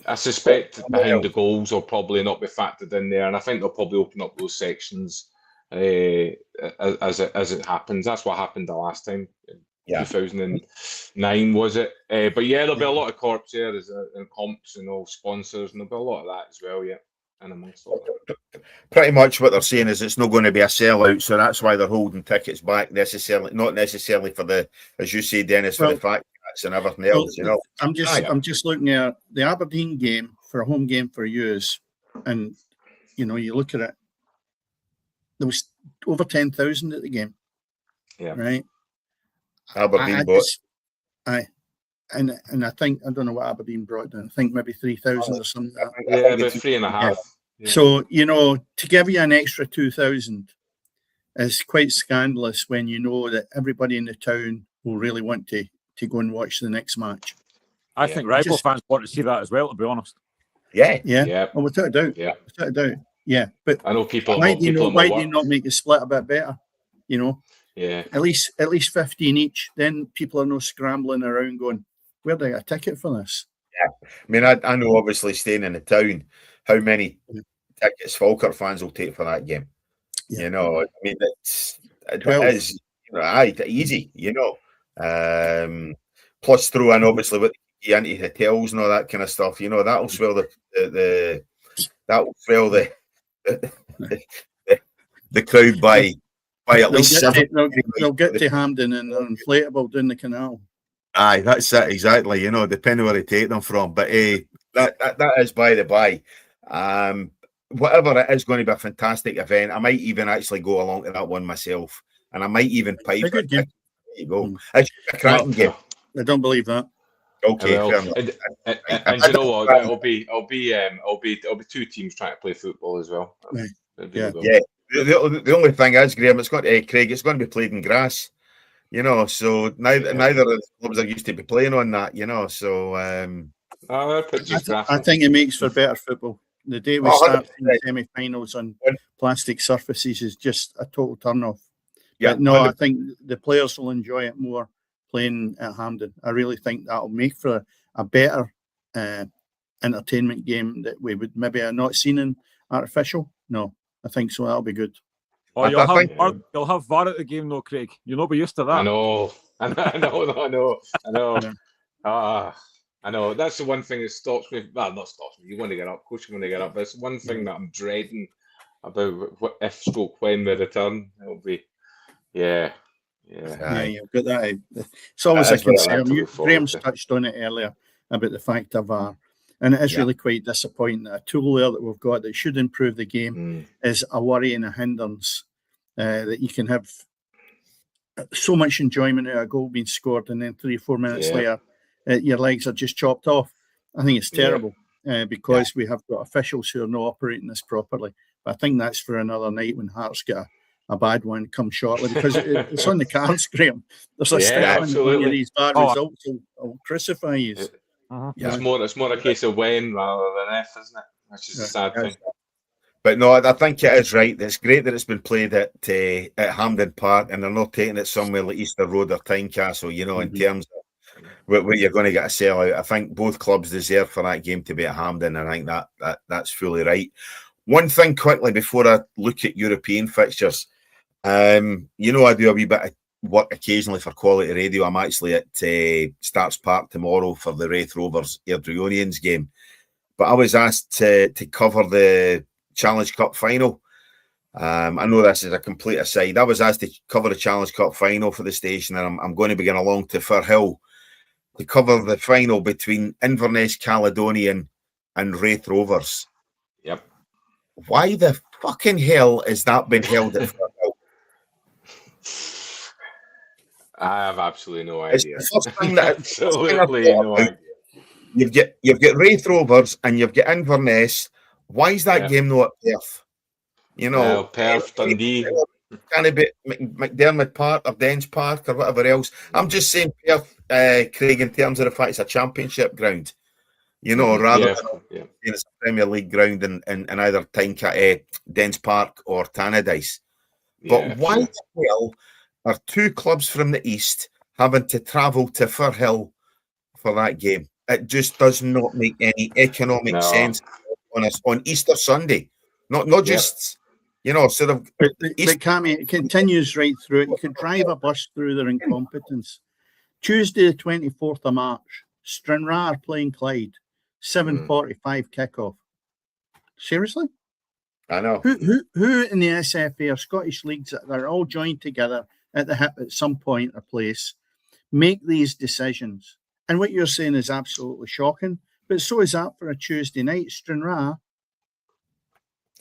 I suspect behind the goals will probably not be factored in there, and I think they'll probably open up those sections as it happens. That's what happened the last time. 2009 was it? But yeah, there'll be a lot of corps there, and comps and all sponsors, and there'll be a lot of that as well. Yeah, and amongst all that. Pretty much what they're saying is it's not going to be a sellout, so that's why they're holding tickets back not necessarily for the, as you say, Dennis, for the fact and everything else. I'm just looking at the Aberdeen game for a home game for yous, and you look at it. There was over 10,000 at the game. Yeah. Right. Aberdeen bought. And I think I don't know what Aberdeen brought down. I think maybe 3,000 or something. Yeah, about 3.5. Yeah. So to give you an extra 2,000 is quite scandalous when you know that everybody in the town will really want to go and watch the next match. I think rival fans want to see that as well, to be honest. Yeah. Well, without a doubt. Yeah. Without a doubt. Yeah. But I know people. Why do you not make the split a bit better? Yeah. At least 15 each. Then people are not scrambling around going, where do I get a ticket for this? Yeah. I mean, I know obviously staying in the town, how many tickets Falkirk fans will take for that game. Yeah. I mean, it is easy, plus throw in obviously with the anti-hotels and all that kind of stuff, that'll swell the crowd by at least 7. They'll get to Hampden and they're inflatable down the canal. Aye, that's it exactly. Depending where they take them from. But that is by the by. Whatever it is going to be a fantastic event. I might even actually go along to that one myself, and I might even pay for it. There you go. It's a cracking game. I don't believe that. Okay, and you know what? It'll be 2 teams trying to play football as well. Yeah. The only thing is, Graham, Craig, it's going to be played in grass. So neither of the clubs are used to be playing on that. So I think it makes for better football. The day we start the semi-finals on plastic surfaces is just a total turn-off. Yeah, but no, I think the players will enjoy it more playing at Hampden. I really think that'll make for a better entertainment game that we would maybe have not seen in artificial. No, I think so. That'll be good. Oh, you'll have VAR at the game, though, Craig. You'll not be used to that. I know. I know. That's the one thing that stops me. Well, not stops me. You want to get up. Of course, you want to get up. But it's one thing that I'm dreading about when we return. It'll be, you've got that. It's always a concern. Graham's touched on it earlier about the fact of VAR. And it is really quite disappointing that a tool there that we've got that should improve the game is a worry and a hindrance that you can have so much enjoyment out of a goal being scored and then 3 or 4 minutes later your legs are just chopped off. I think it's terrible because we have got officials who are not operating this properly. But I think that's for another night when Hearts get a bad one come shortly because it's on the cards, Graham. There's a step in one of these bad results will crucify you. It's more a case of when rather than if, isn't it? Which is a sad thing. But no, I think it is right. It's great that it's been played at Hampden Park and they're not taking it somewhere like Easter Road or Tynecastle, in terms of where you're going to get a sellout. I think both clubs deserve for that game to be at Hampden, and I think that's fully right. One thing quickly before I look at European fixtures, I do a wee bit of work occasionally for Quality Radio. I'm actually at Starts Park tomorrow for the Wraith Rovers Airdrieonians game, but I was asked to cover the Challenge Cup final. I know this is a complete aside. I was asked to cover the Challenge Cup final for the station, and I'm going to be going along to Firhill to cover the final between Inverness Caledonian and Wraith Rovers. Yep. Why the fucking hell has that been held at Firhill? I have absolutely no It's idea. the first thing that Absolutely no idea. You've got Wraith Rovers and you've got Inverness. Why is that Yeah. game not at Perth? You know, Well, Perth, Dundee. Can it be McDermott Park or Dens Park or whatever else? I'm just saying Perth, Craig, in terms of the fact it's a championship ground. You know, rather than it's a Premier League ground in either Dens Park or Tannadice. But why the hell are two clubs from the East having to travel to Firhill for that game? It just does not make any economic sense on Easter Sunday. Not just, you know, sort of. But Cammy, it continues right through it. You could drive a bus through their incompetence. Tuesday, the 24th of March, Stranraer are playing Clyde. 7:45 kickoff. Seriously? I know. Who in the SFA or Scottish leagues that are all joined together at the hip at some point or place make these decisions? And what you're saying is absolutely shocking. But so is that for a Tuesday night. Stranraer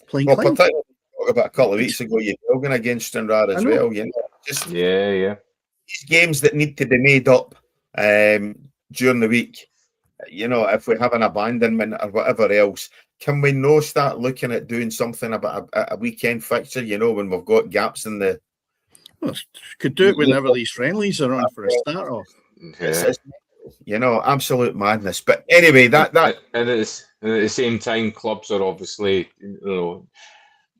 playing Clyde. Particularly about a couple of weeks ago, you're going against Stranraer as well. You know, just these games that need to be made up during the week. You know, if we have an abandonment or whatever else, can we no start looking at doing something about a weekend fixture? You know, when we've got gaps in the. Well, could do it whenever these friendlies are on for a start off. It's, you know, absolute madness. But anyway, that and at the same time, clubs are obviously, you know,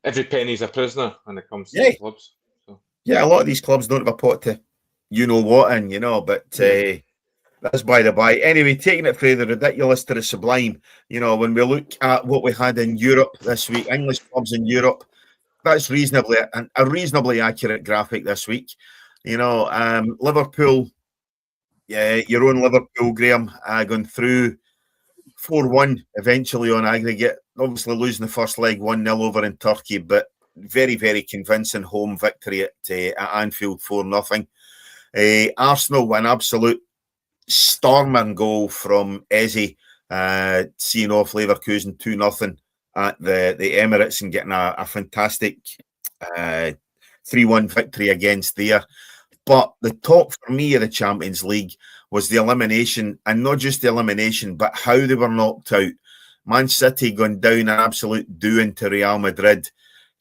every penny's a prisoner when it comes to the clubs. So. Yeah, a lot of these clubs don't have a pot to, you know what, in, you know, but that's by the by. Anyway, taking it from the ridiculous to the sublime, you know, when we look at what we had in Europe this week, English clubs in Europe, that's a reasonably accurate graphic this week. You know, Liverpool, your own Liverpool, Graham, going through 4-1 eventually on aggregate. Obviously losing the first leg 1-0 over in Turkey, but very, very convincing home victory at Anfield 4-0. Arsenal, an absolute storming goal from Eze, seeing off Leverkusen 2-0 at the Emirates and getting a fantastic 3-1 victory against there. But the top for me of the Champions League was the elimination, and not just the elimination, but how they were knocked out. Man City going down an absolute doing to Real Madrid.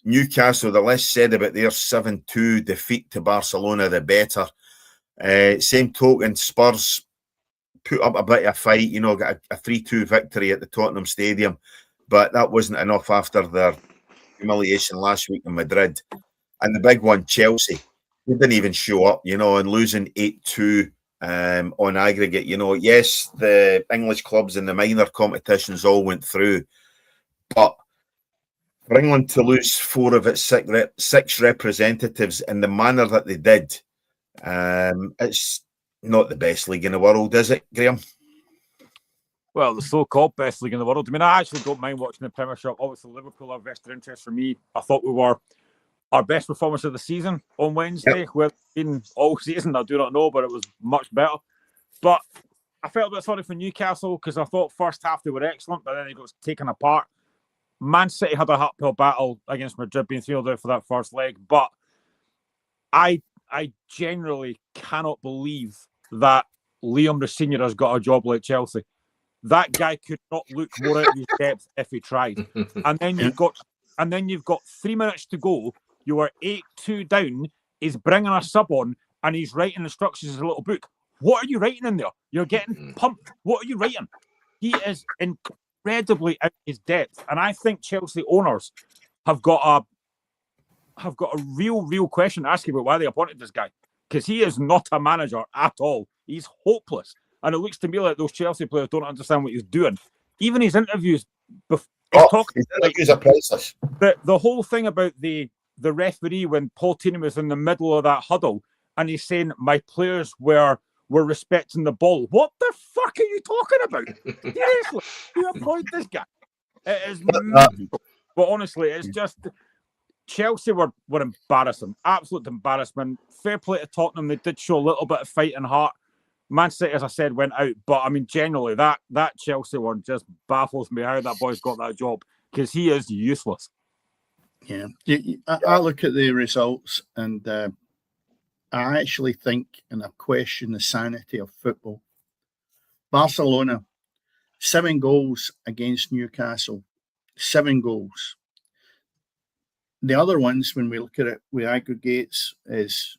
Newcastle, the less said about their 7-2 defeat to Barcelona, the better. Same token, Spurs put up a bit of a fight, you know, got a 3-2 victory at the Tottenham Stadium, but that wasn't enough after their humiliation last week in Madrid. And the big one, Chelsea, they didn't even show up, you know, and losing 8-2 on aggregate. You know, yes, the English clubs in the minor competitions all went through, but for England to lose 4 of its 6 representatives in the manner that they did, it's not the best league in the world, is it, Graham? Well, the so-called best league in the world. I mean, I actually don't mind watching the Premiership. Obviously, Liverpool are vested interest for me. I thought we were our best performance of the season on Wednesday. Where in all season, I do not know, but it was much better. But I felt a bit sorry for Newcastle because I thought first half they were excellent, but then they got taken apart. Man City had a uphill battle against Madrid, being 3-0 out for that first leg. But I generally cannot believe that Liam Rossini has got a job like Chelsea. That guy could not look more out of his depth if he tried. And then you've got 3 minutes to go. You are 8-2 down. He's bringing a sub on, and he's writing instructions in a little book. What are you writing in there? You're getting pumped. What are you writing? He is incredibly out of his depth, and I think Chelsea owners have got a real question to ask about why they appointed this guy, because he is not a manager at all. He's hopeless. And it looks to me like those Chelsea players don't understand what he's doing. Even his interviews, his interviews are priceless. The whole thing about the referee when Paul Tini was in the middle of that huddle and he's saying, my players were respecting the ball. What the fuck are you talking about? Seriously, you employed this guy. It is but honestly, it's just Chelsea were embarrassing, absolute embarrassment. Fair play to Tottenham, they did show a little bit of fight and heart. Man City, as I said, went out, but I mean, generally, that Chelsea one just baffles me how that boy's got that job, because he is useless. Yeah, I look at the results, and I actually think, and I question the sanity of football. Barcelona, 7 goals against Newcastle, 7 goals. The other ones, when we look at it with aggregates, is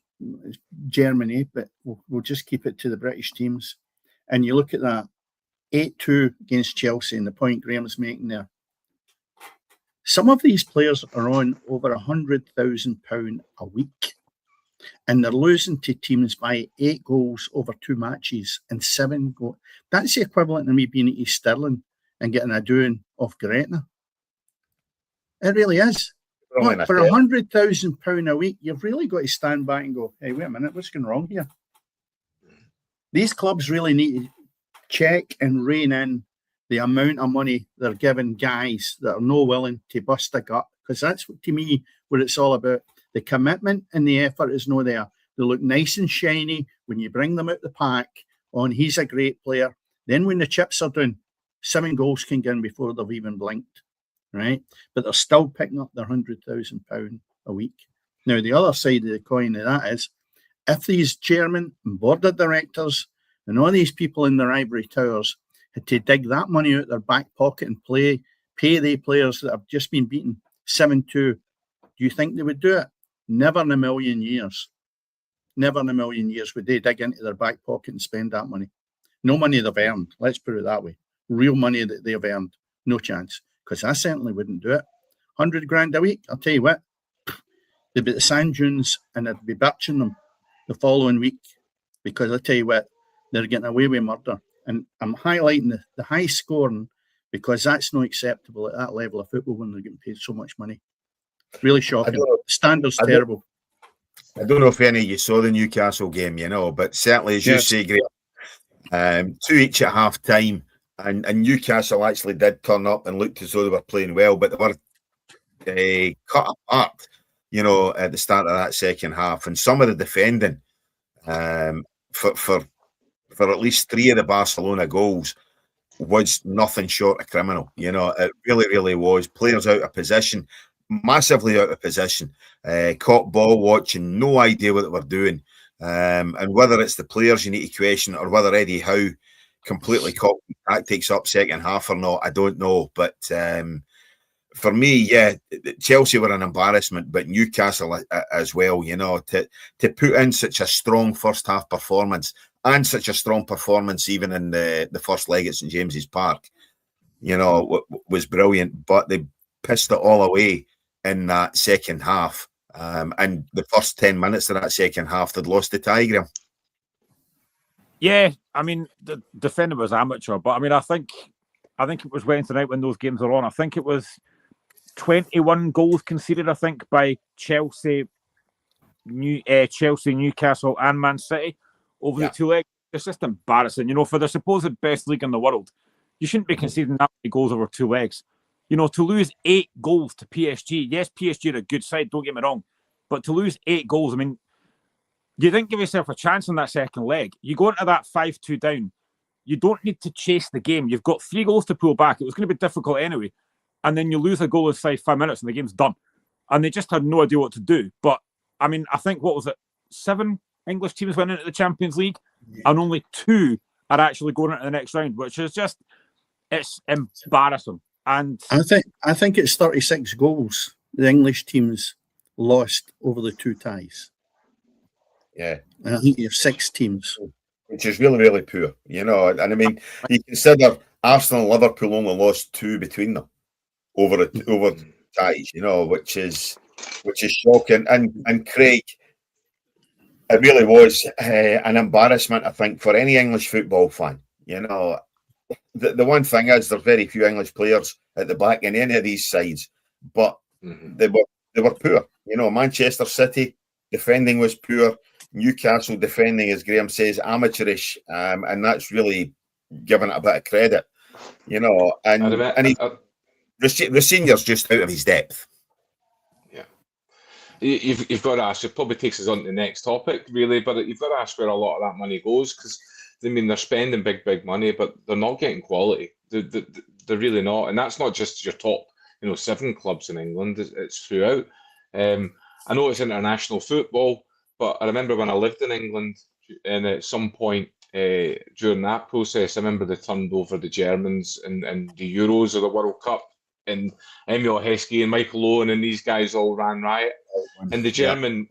Germany, but we'll just keep it to the British teams. And you look at that, 8-2 against Chelsea, and the point Graham's making there. Some of these players are on over £100,000 a week, and they're losing to teams by 8 goals over 2 matches and 7 goals. That's the equivalent of me being at East Stirling and getting a doing off Gretna. It really is. But for £100,000 a week, you've really got to stand back and go, hey, wait a minute, what's going wrong here? These clubs really need to check and rein in the amount of money they're giving guys that are no willing to bust a gut, because that's, to me, what it's all about. The commitment and the effort is no there. They look nice and shiny when you bring them out the pack on, he's a great player. Then when the chips are down, 7 goals can get in before they've even blinked. Right, but they're still picking up their £100,000 a week. Now, the other side of the coin of that is, if these chairmen and board of directors and all these people in their ivory towers had to dig that money out their back pocket and pay the players that have just been beaten 7-2, do you think they would do it? Never in a million years. Never in a million years would they dig into their back pocket and spend that money. No money they've earned, let's put it that way. Real money that they've earned, no chance. Because I certainly wouldn't do it. 100 grand a week, I'll tell you what, they'd be at the sand dunes and I'd be birching them the following week, because I tell you what, they're getting away with murder. And I'm highlighting the high scoring, because that's not acceptable at that level of football when they're getting paid so much money. Really shocking. Standards terrible. I don't know if any of you saw the Newcastle game, but certainly, as you say, Graham, 2 each at half time. And Newcastle actually did turn up and looked as though they were playing well, but they were cut apart, at the start of that second half. And some of the defending for at least 3 of the Barcelona goals was nothing short of criminal. It really, really was. Players out of position, massively out of position, caught ball watching, no idea what they were doing. And whether it's the players you need to question, or whether Eddie Howe completely caught tactics up second half or not, I don't know. But for me, Chelsea were an embarrassment, but Newcastle as well, to put in such a strong first half performance, and such a strong performance even in the first leg at St James's Park, was brilliant. But they pissed it all away in that second half. And the first 10 minutes of that second half, they'd lost the Tiger. Yeah, I mean, the defender was amateur, but I mean, I think it was Wednesday night when those games were on. I think it was 21 goals conceded, I think, by Chelsea, Newcastle, and Man City over the 2 legs. It's just embarrassing, for the supposed best league in the world. You shouldn't be conceding that many goals over 2 legs. To lose 8 goals to PSG. Yes, PSG are a good side, don't get me wrong, but to lose 8 goals, I mean, you didn't give yourself a chance on that second leg. You go into that 5-2 down. You don't need to chase the game. You've got 3 goals to pull back. It was going to be difficult anyway. And then you lose a goal inside 5 minutes and the game's done. And they just had no idea what to do. But, I mean, I think, 7 English teams went into the Champions League, and only 2 are actually going into the next round, which is just, it's embarrassing. And I think it's 36 goals the English teams lost over the 2 ties. Yeah. And I think you have 6 teams. Which is really, really poor, And I mean, you consider Arsenal and Liverpool only lost 2 between them over ties, which is shocking. And Craig, it really was an embarrassment, I think, for any English football fan. The one thing is, there's very few English players at the back in any of these sides, but they were poor. Manchester City defending was poor. Newcastle defending, as Graham says, amateurish, and that's really giving it a bit of credit, And the senior's just out of his depth. Yeah, You've got to ask. It probably takes us on to the next topic, really. But you've got to ask where a lot of that money goes, because I mean they're spending big money, but they're not getting quality. They're really not, and that's not just your top, 7 clubs in England. It's throughout. I know it's international football, but I remember when I lived in England, and at some point during that process, I remember they turned over the Germans and the Euros or the World Cup, and Emil Heskey and Michael Owen and these guys all ran riot. And the German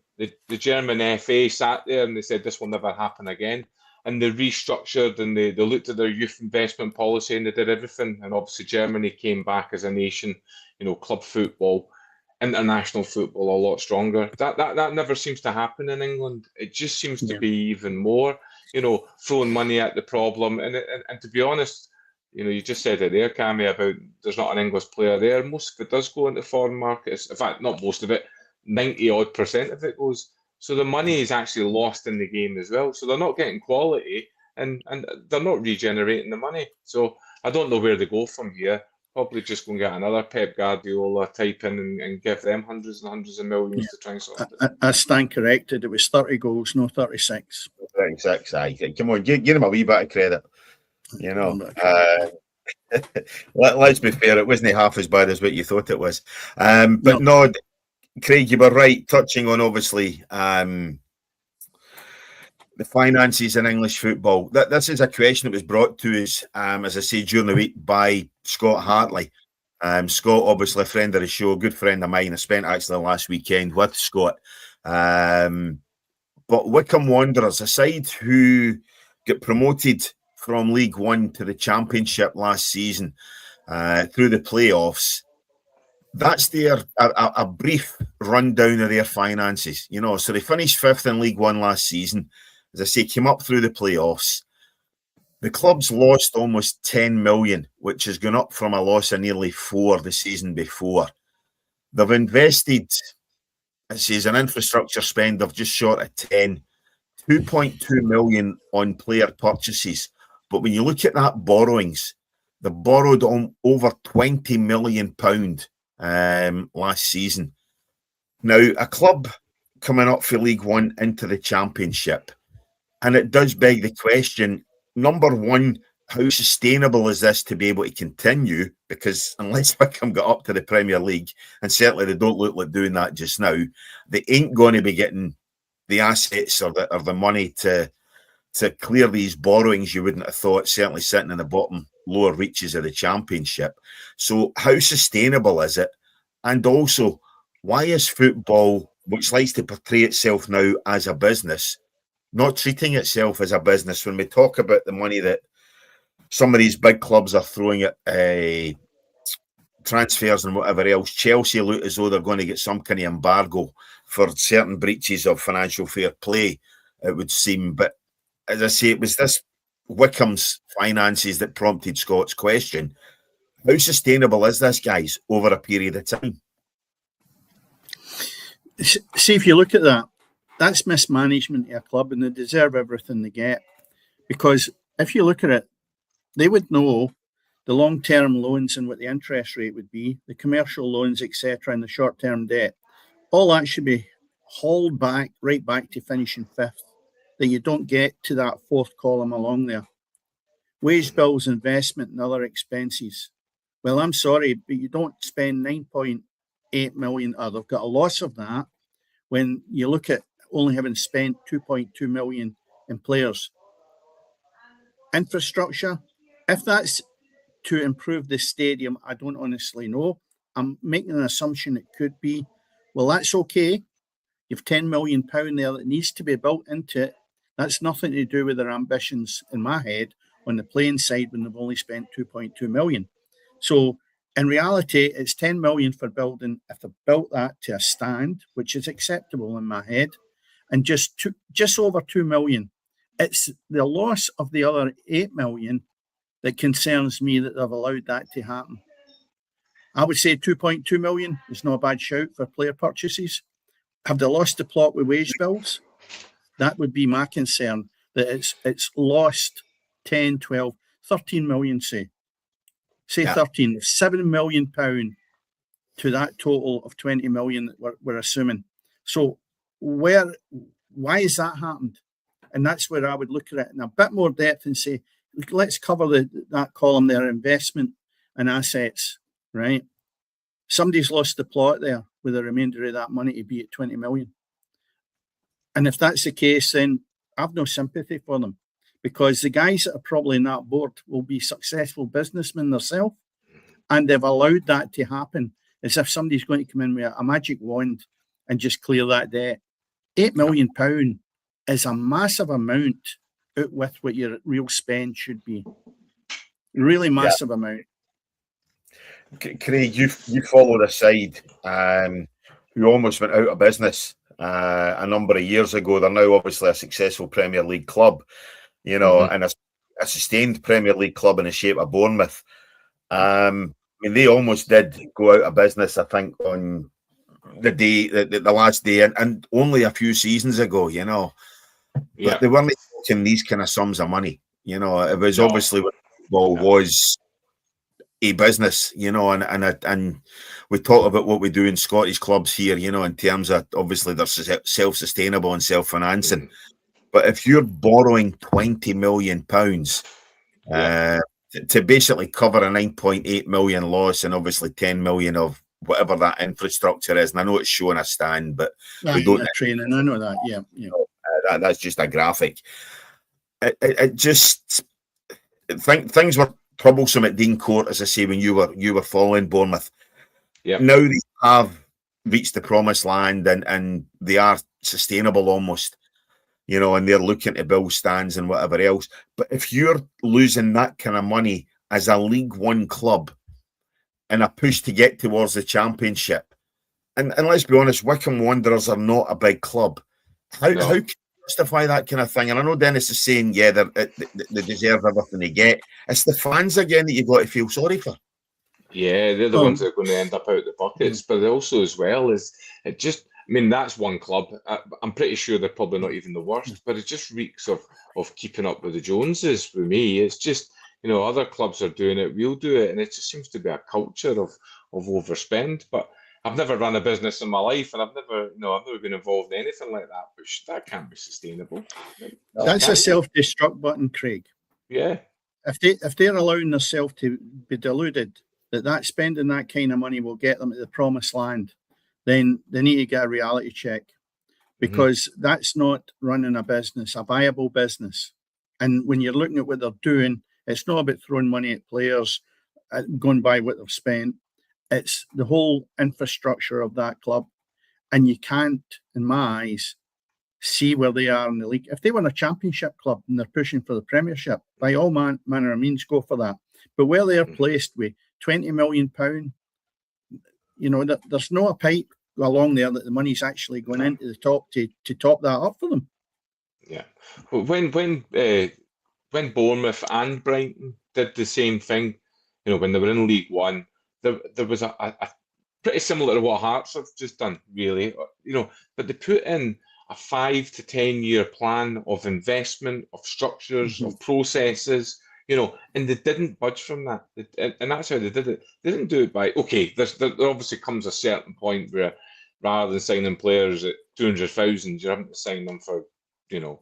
FA sat there and they said this will never happen again. And they restructured and they looked at their youth investment policy and they did everything. And obviously Germany came back as a nation, club football, international football a lot stronger. That never seems to happen in England. It just seems to be even more, throwing money at the problem. And to be honest, you just said it there, Cammy, about there's not an English player there. Most of it does go into foreign markets. In fact, not most of it, 90% of it goes. So the money is actually lost in the game as well. So they're not getting quality and they're not regenerating the money. So I don't know where they go from here. Probably just go and get another Pep Guardiola type in and give them hundreds and hundreds of millions to try and sort it. I stand corrected. It was 30 goals, no 36. 36, aye. Come on, give him a wee bit of credit. Let's be fair, it wasn't half as bad as what you thought it was. But no, Craig, you were right, touching on obviously the finances in English football. This is a question that was brought to us, as I say, during the week by Scott Hartley. Scott, obviously a friend of the show, good friend of mine. I spent actually the last weekend with Scott. But Wycombe Wanderers, a side who got promoted from League One to the Championship last season through the playoffs. That's a brief rundown of their finances. So they finished 5th in League One last season. As I say, came up through the playoffs. The club's lost almost 10 million, which has gone up from a loss of nearly 4 the season before. They've invested, it says, an infrastructure spend of just short of 10, 2.2 million on player purchases. But when you look at that borrowings, they borrowed on over £20 million last season. Now, a club coming up for League One into the Championship, and it does beg the question, number one, how sustainable is this to be able to continue? Because unless Wycombe got up to the Premier League, and certainly they don't look like doing that just now, they ain't going to be getting the assets or the money to clear these borrowings. You wouldn't have thought, certainly sitting in the bottom lower reaches of the Championship. So how sustainable is it? And also, why is football, which likes to portray itself now as a business, not treating itself as a business when we talk about the money that some of these big clubs are throwing at transfers and whatever else? Chelsea look as though they're going to get some kind of embargo for certain breaches of financial fair play, it would seem. But as I say, it was this Wycombe's finances that prompted Scott's question. How sustainable is this, guys, over a period of time? See, if you look at that, that's mismanagement of a club, and they deserve everything they get. Because if you look at it, they would know the long-term loans and what the interest rate would be, the commercial loans, etc., and the short-term debt. All that should be hauled back, right back to finishing 5th, that you don't get to that 4th column along there. Wage bills, investment, and other expenses. Well, I'm sorry, but you don't spend 9.8 million, or they've got a loss of that, when you look at only having spent 2.2 million in players. Infrastructure, if that's to improve the stadium, I don't honestly know. I'm making an assumption it could be. Well, that's okay. You've £10 million there that needs to be built into it. That's nothing to do with their ambitions, in my head, on the playing side when they've only spent 2.2 million. So in reality, it's 10 million for building. If they built that to a stand, which is acceptable in my head, and just over 2 million, it's the loss of the other 8 million that concerns me, that they've allowed that to happen. I would say 2.2 million is not a bad shout for player purchases. Have they lost the plot with wage bills? That would be my concern, that it's lost 10, 12, 13 million, say 13, £7 million to that total of 20 million that we're assuming. So why has that happened? And that's where I would look at it in a bit more depth and say, let's cover that column there, investment and assets, right? Somebody's lost the plot there with the remainder of that money to be at 20 million. And if that's the case, then I've no sympathy for them, because the guys that are probably in that board will be successful businessmen themselves, and they've allowed that to happen as if somebody's going to come in with a magic wand and just clear that debt. £8 million is a massive amount out with what your real spend should be. Really massive amount. Craig, you followed a side who almost went out of business a number of years ago. They're now obviously a successful Premier League club, you know, and a sustained Premier League club in the shape of Bournemouth. I mean, they almost did go out of business, I think, on the last day, and only a few seasons ago, you know. Yeah. But they weren't talking these kind of sums of money, you know. It was obviously what football was a business, you know, and we talk about what we do in Scottish clubs here, you know, in terms of obviously they're self-sustainable and self-financing. But if you're borrowing £20 million to basically cover a 9.8 million loss and obviously 10 million of whatever that infrastructure is, and I know it's showing a stand, but we don't training. I know that. Yeah. That's just a graphic. It just things were troublesome at Dean Court, as I say, when you were following Bournemouth. Yeah. Now they have reached the promised land and they are sustainable almost, you know, and they're looking to build stands and whatever else. But if you're losing that kind of money as a League One club in a push to get towards the Championship, and let's be honest, Wycombe Wanderers are not a big club. How can you justify that kind of thing? And I know Dennis is saying, they deserve everything they get. It's the fans again that you've got to feel sorry for. Yeah, they're the ones that are going to end up out the buckets. But also as well is it just, I mean, that's one club. I'm pretty sure they're probably not even the worst, but it just reeks of keeping up with the Joneses with me. It's just, you know, other clubs are doing it, we'll do it, and it just seems to be a culture of overspend. But I've never run a business in my life, and I've never been involved in anything like that. But that can't be sustainable. That's a self-destruct button, Craig. Yeah. If they're allowing themselves to be deluded that spending that kind of money will get them to the promised land, then they need to get a reality check, because that's not running a business, a viable business. And when you're looking at what they're doing, it's not about throwing money at players, going by what they've spent. It's the whole infrastructure of that club. And you can't, in my eyes, see where they are in the league. If they were a championship club and they're pushing for the Premiership, by all manner of means, go for that. But where they're placed with £20 million, you know, there's no a pipe along there that the money's actually going into the top to top that up for them. Yeah. Well, when Bournemouth and Brighton did the same thing, you know, when they were in League One, there was a pretty similar to what Hearts have just done, really, you know, but they put in a 5 to 10 year plan of investment, of structures, of processes, you know, and they didn't budge from that. And that's how they did it. They didn't do it by, there obviously comes a certain point where rather than signing players at 200,000, you're having to sign them for, you know,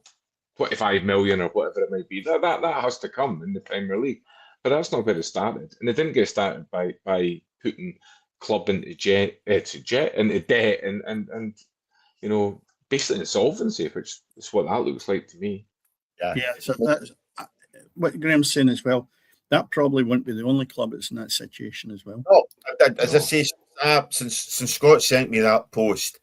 25 million or whatever it might be. That has to come in the Premier League. But that's not where it started. And it didn't get started by putting club into debt and you know, basically insolvency, which is what that looks like to me. Yeah, so that's what Graham's saying as well. That probably won't be the only club that's in that situation as well. Oh, as I say, since Scott sent me that post,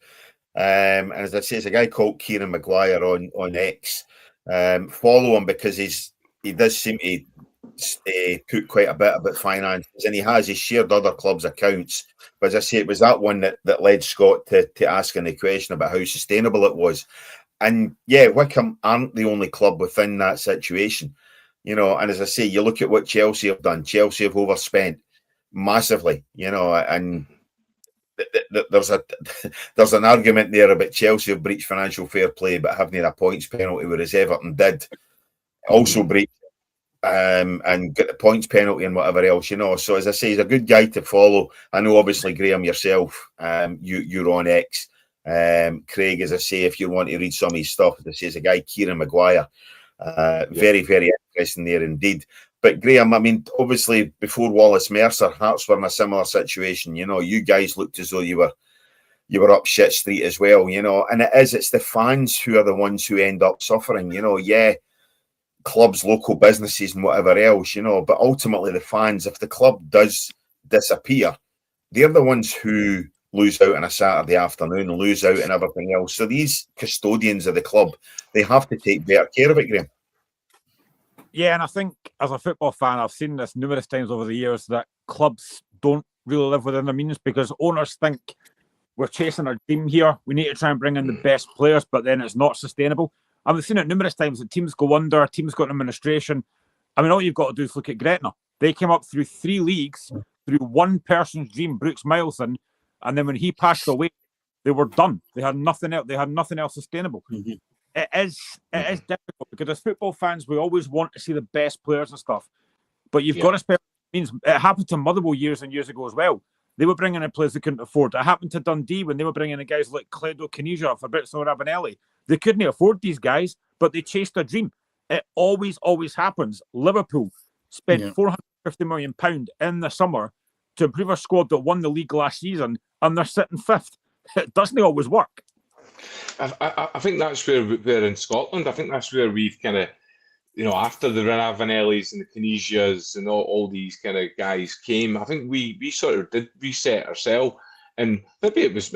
and as I say, there's a guy called Kieran Maguire on X. Follow him because he does seem to put quite a bit about finances, and he's shared other clubs' accounts. But as I say, it was that one that led Scott to asking the question about how sustainable it was. And yeah, Wycombe aren't the only club within that situation, you know. And as I say, you look at what Chelsea have done. Chelsea have overspent massively, you know, and there's an argument there about Chelsea have breached financial fair play but haven't had a points penalty, whereas Everton did also breach and get the points penalty and whatever else, you know. So as I say, he's a good guy to follow. I know obviously Graham yourself, you're on X. Craig, as I say, if you want to read some of his stuff, as I say, is a guy, Kieran Maguire. Very, very interesting there indeed. But Graham, I mean, obviously before Wallace Mercer, Hearts were in a similar situation. You know, you guys looked as though you were up shit street as well, you know, and it's the fans who are the ones who end up suffering, you know. Yeah, clubs, local businesses and whatever else, you know, but ultimately the fans, if the club does disappear, they're the ones who lose out on a Saturday afternoon, lose out and everything else. So these custodians of the club, they have to take better care of it, Graham. Yeah, and I think as a football fan, I've seen this numerous times over the years that clubs don't really live within their means because owners think we're chasing our dream here. We need to try and bring in the best players, but then it's not sustainable. I've seen it numerous times that teams go under, teams go into administration. I mean, all you've got to do is look at Gretna. They came up through 3 leagues, through one person's dream, Brooks Milson, and then when he passed away, they were done. They had nothing else. They had nothing else sustainable. Mm-hmm. It is difficult because as football fans, we always want to see the best players and stuff, but you've got to spend means. It happened to Motherwell years and years ago as well. They were bringing in players they couldn't afford. It happened to Dundee when they were bringing in guys like Cledo Caniggia, Fabrizio Rabanelli. They couldn't afford these guys, but they chased a dream. It always happens. Liverpool spent £450 million in the summer to improve a squad that won the league last season, and they're sitting 5th. It doesn't always work. I think that's where we're in Scotland. I think that's where we've kind of, you know, after the Ravanellis and the Caniggias and all these kind of guys came, I think we sort of did reset ourselves. And maybe it was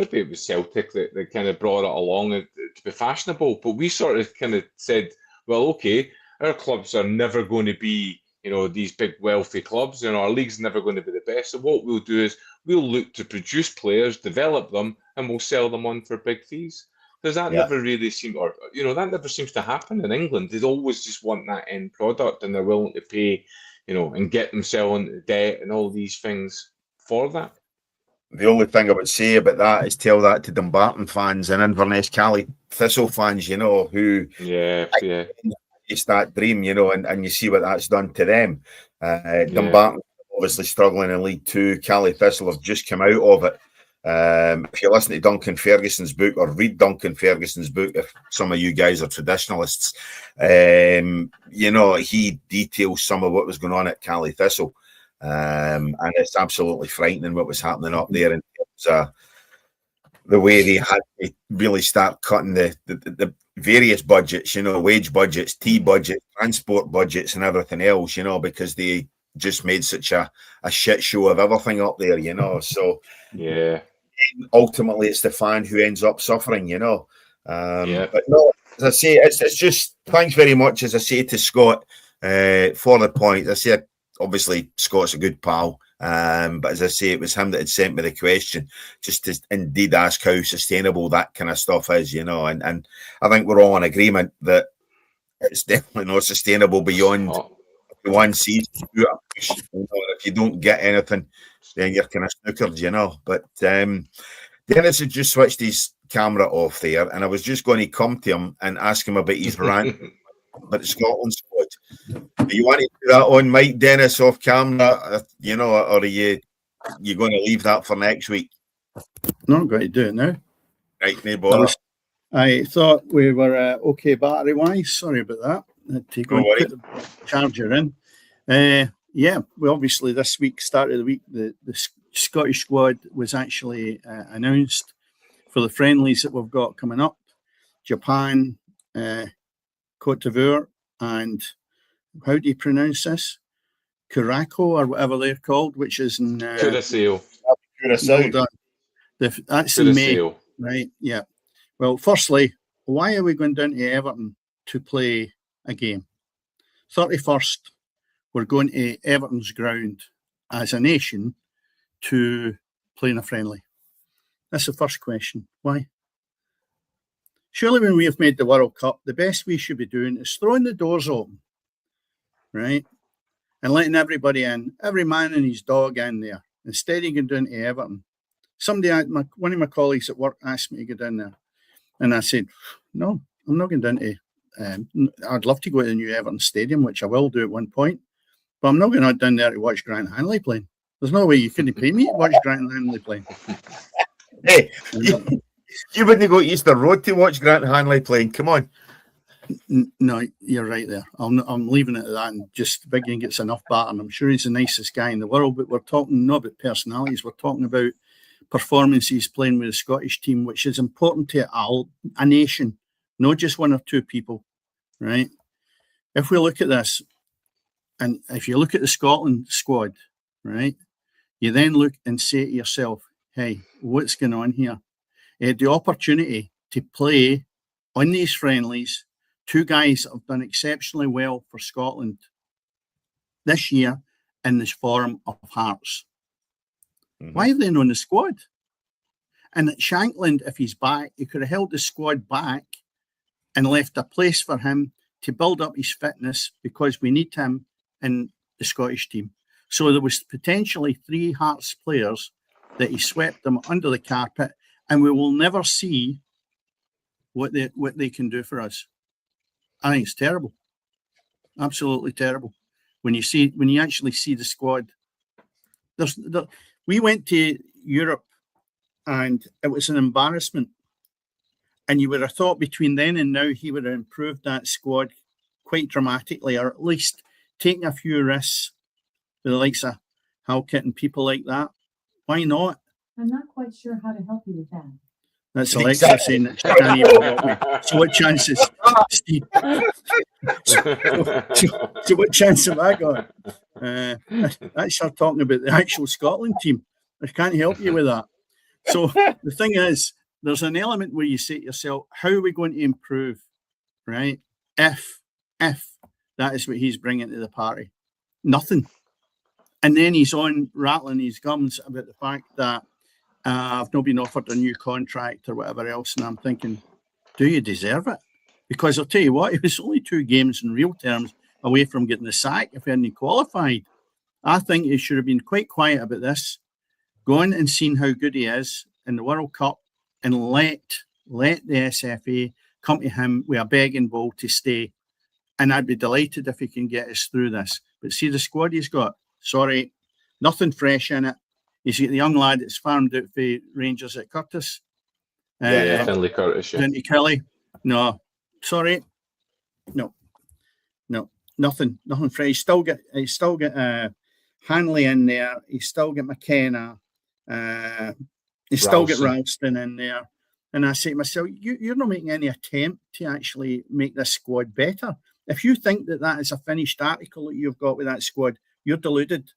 Celtic that kind of brought it along to be fashionable. But we sort of kind of said, well, okay, our clubs are never going to be, you know, these big wealthy clubs, and our league's never going to be the best. So what we'll do is we'll look to produce players, develop them, and we'll sell them on for big fees. Because that never really seems, or you know, that never seems to happen in England. They always just want that end product, and they're willing to pay, you know, and get themselves into debt and all these things for that. The only thing I would say about that is tell that to Dumbarton fans and Inverness Cali Thistle fans, you know, who it's that dream, you know, and you see what that's done to them. Dumbarton obviously struggling in League 2. Cali Thistle have just come out of it. If you listen to Duncan Ferguson's book or read Duncan Ferguson's book, if some of you guys are traditionalists, you know, he details some of what was going on at Cali Thistle. And it's absolutely frightening what was happening up there in terms of the way they had to really start cutting the various budgets, you know, wage budgets, tea budgets, transport budgets and everything else, you know, because they just made such a shit show of everything up there, you know. So ultimately it's the fan who ends up suffering, you know. But no, as I say, it's just thanks very much, as I say, to Scott for the point. As I say, obviously Scott's a good pal, but as I say, it was him that had sent me the question just to indeed ask how sustainable that kind of stuff is, you know, and I think we're all in agreement that it's definitely not sustainable beyond one season. You know, if you don't get anything, then you're kind of snookered, you know. But Dennis had just switched his camera off there, and I was just going to come to him and ask him about his rant about the Scotland squad. Do you want to do that on mic, Dennis, off camera, you know, or are you going to leave that for next week? No, I'm going to do it now. Right, no bother. I thought we were okay battery-wise. Sorry about that. I had to go and put the charger in. We obviously this week, start of the week, the Scottish squad was actually announced for the friendlies that we've got coming up. Japan, Cote d'Ivoire, and how do you pronounce this? Curacao or whatever they're called, which is in Curacao. Well, that's in May, right? Yeah. Well, firstly, why are we going down to Everton to play a game? 31st, we're going to Everton's ground as a nation to play in a friendly. That's the first question. Why? Surely when we have made the World Cup, the best we should be doing is throwing the doors open, right? And letting everybody in, every man and his dog in there, instead of going down to Everton. One of my colleagues at work asked me to go down there. And I said, no, I'm not going down to, I'd love to go to the new Everton Stadium, which I will do at one point, but I'm not going down there to watch Grant Hanley playing. There's no way you couldn't pay me to watch Grant Hanley playing. Hey, You wouldn't go to Easter Road to watch Grant Hanley playing. Come on. No, you're right there. I'm leaving it at that, and just Biggie gets enough batter. And I'm sure he's the nicest guy in the world, but we're talking not about personalities. We're talking about performances playing with the Scottish team, which is important to a nation, not just one or two people, right? If we look at this, and if you look at the Scotland squad, right, you then look and say to yourself, hey, what's going on here? The opportunity to play on these friendlies, two guys that have done exceptionally well for Scotland this year in this form of Hearts. Mm-hmm. Why are they not on the squad? And at Shankland, if he's back, he could have held the squad back and left a place for him to build up his fitness, because we need him in the Scottish team. So there was potentially 3 Hearts players that he swept them under the carpet, and we will never see what they can do for us. I think it's terrible, absolutely terrible. When you actually see the squad, we went to Europe, and it was an embarrassment. And you would have thought between then and now he would have improved that squad quite dramatically, or at least taking a few risks with the likes of Halkett and people like that. Why not? I'm not quite sure how to help you with that. That's Alexa saying that she can't even help me. So what chances, Steve? So what chance have I got? That's her talking about the actual Scotland team. I can't help you with that. So the thing is, there's an element where you say to yourself, how are we going to improve, right? If that is what he's bringing to the party. Nothing. And then he's on rattling his gums about the fact that I've not been offered a new contract or whatever else. And I'm thinking, do you deserve it? Because I'll tell you what, it was only 2 games in real terms away from getting the sack if he hadn't qualified. I think he should have been quite quiet about this, gone and seen how good he is in the World Cup, and let the SFA come to him with a begging bowl to stay. And I'd be delighted if he can get us through this. But see the squad he's got, sorry, nothing fresh in it. He's got the young lad that's farmed out for Rangers at Curtis. Finlay Curtis, yeah. Vinty Kelly. No, sorry. No, nothing fresh. He's still got Hanley in there. He's still got McKenna. He's still got Ralston in there. And I say to myself, you're not making any attempt to actually make this squad better. If you think that is a finished article that you've got with that squad, you're deluded.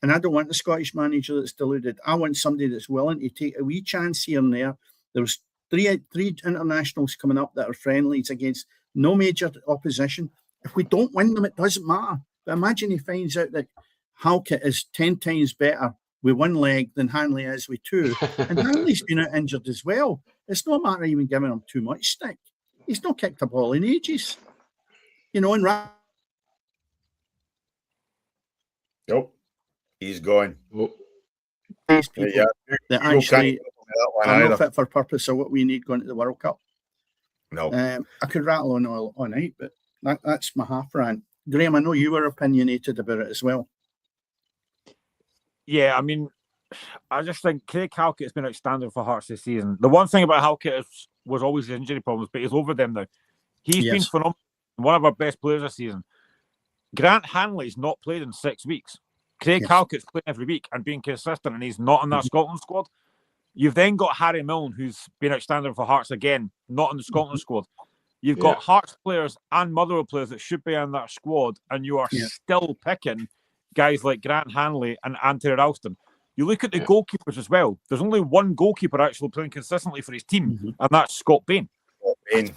And I don't want a Scottish manager that's deluded. I want somebody that's willing to take a wee chance here and there. There's three internationals coming up that are friendlies against no major opposition. If we don't win them, it doesn't matter. But imagine he finds out that Halkett is 10 times better with 1 leg than Hanley is with 2. And Hanley's been out injured as well. It's no matter even giving him too much stick. He's not kicked a ball in ages. And Nope. He's gone. These people that actually are not fit for purpose of what we need going to the World Cup. No. I could rattle on all night, but that's my half rant. Graham, I know you were opinionated about it as well. Yeah, I mean, I just think Craig Halkett's been outstanding for Hearts this season. The one thing about Halkett was always his injury problems, but he's over them now. He's been phenomenal. One of our best players this season. Grant Hanley's not played in 6 weeks. Craig Halkett's playing every week and being consistent, and he's not in that Scotland squad. You've then got Harry Milne, who's been outstanding for Hearts again, not in the Scotland squad. You've got Hearts players and Motherwell players that should be in that squad, and you are still picking guys like Grant Hanley and Anthony Ralston. You look at the goalkeepers as well. There's only 1 goalkeeper actually playing consistently for his team, and that's Scott Bain. I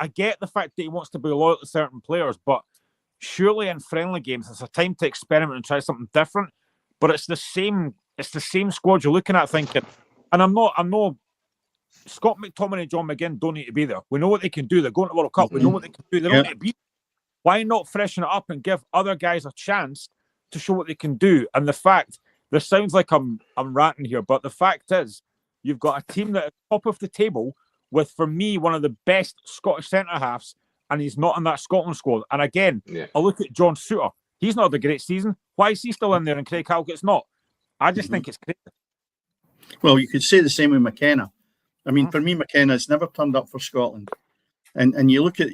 get the fact that he wants to be loyal to certain players, but surely in friendly games it's a time to experiment and try something different. But it's the same squad you're looking at thinking, and I'm not Scott McTominay and John McGinn don't need to be there. We know what they can do. They're going to the World Cup. We know what they can do. They don't need to be. Why not freshen it up and give other guys a chance to show what they can do? And the fact, this sounds like I'm ranting here, but the fact is, you've got a team that is top of the table with, for me, one of the best Scottish centre-halves, and he's not in that Scotland squad. And again, I look at John Souttar. He's not had a great season. Why is he still in there and Craig Halkett's not? I just think it's crazy. Well, you could say the same with McKenna. I mean, for me, McKenna's never turned up for Scotland. And you look at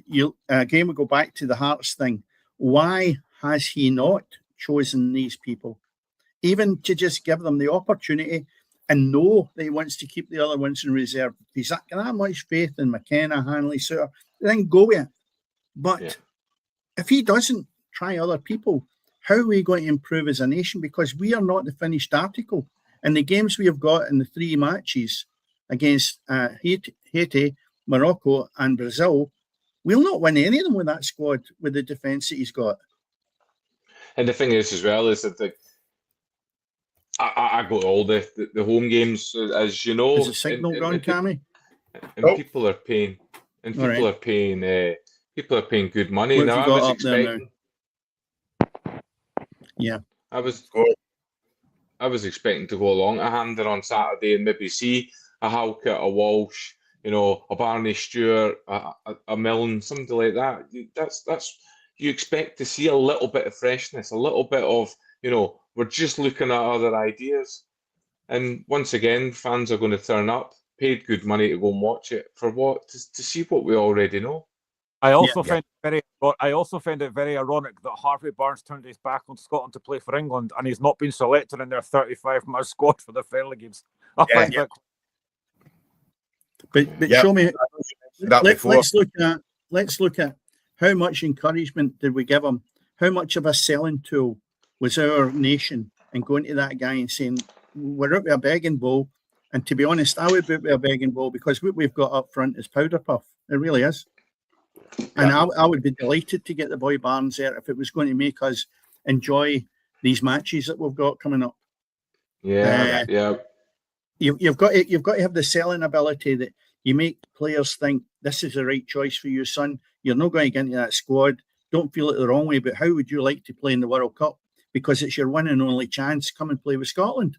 again, we go back to the Hearts thing. Why has he not chosen these people? Even to just give them the opportunity and know that he wants to keep the other ones in reserve. He's got that much faith in McKenna, Hanley, Suter, then go with it. But if he doesn't try other people, how are we going to improve as a nation? Because we are not the finished article. And the games we have got in the 3 matches against Haiti, Morocco and Brazil, we'll not win any of them with that squad, with the defence that he's got. And the thing is, as well, is that I go to all the home games, as you know. Is the signal gone, Cammy? And people are paying, and people are paying good money. What Now, have you got up there now? Yeah, I was expecting to go along to Hander on Saturday and maybe see a Halkett, a Walsh, you know, a Barney Stewart, a Milne, something like that. That's you expect to see a little bit of freshness, a little bit of, you know, we're just looking at other ideas. And once again, fans are going to turn up, paid good money to go and watch it for what? To see what we already know. I also find it very ironic that Harvey Barnes turned his back on Scotland to play for England, and he's not been selected in their 35-man squad for the friendly games. But show me. Let's look at how much encouragement did we give him? How much of a selling tool was our nation and going to that guy and saying, we're out with a begging bowl? And to be honest, I would be out with a begging bowl, because what we've got up front is powder puff. It really is. And I would be delighted to get the boy Barnes there if it was going to make us enjoy these matches that we've got coming up. You've got to have the selling ability that you make players think this is the right choice for you, son. You're not going to get into that squad. Don't feel it the wrong way, but how would you like to play in the World Cup? Because it's your one and only chance. Come and play with Scotland.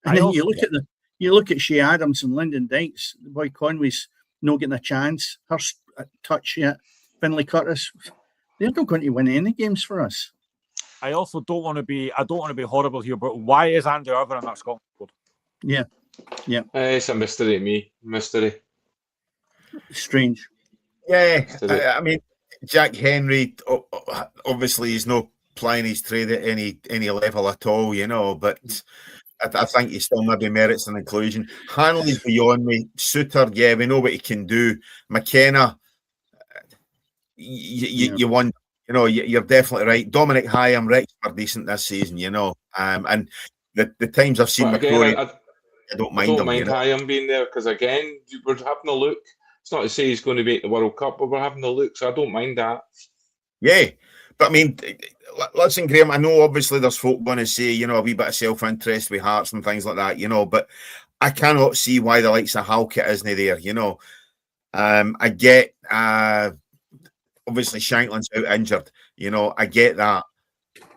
And then you look at Shea Adams and Lyndon Dykes. The boy Conway's not getting a chance. Hurst touch yet. Finlay Curtis. They're not going to win any games for us. I also don't want to be horrible here, but why is Andy Irvine in that Scotland squad? Yeah. It's a mystery to me. Mystery. Strange. Yeah, I mean, Jack Henry, obviously he's not playing his trade at any level at all, you know, but I think he still maybe merits an inclusion. Hanley's beyond me. Suter, yeah, we know what he can do. McKenna, you won. You know, you're definitely right. Dominic Hyam, Rex are decent this season, you know. And the times I've seen McCrory, I don't mind him. Hyam being there, because again, we're having a look. It's not to say he's going to be at the World Cup, but we're having a look, so I don't mind that. Yeah, but I mean, listen, Graham, I know obviously there's folk going to say, you know, a wee bit of self-interest with Hearts and things like that, you know, but I cannot see why the likes of Halkett isn't there, you know. I get, obviously Shankland's out injured, you know, I get that.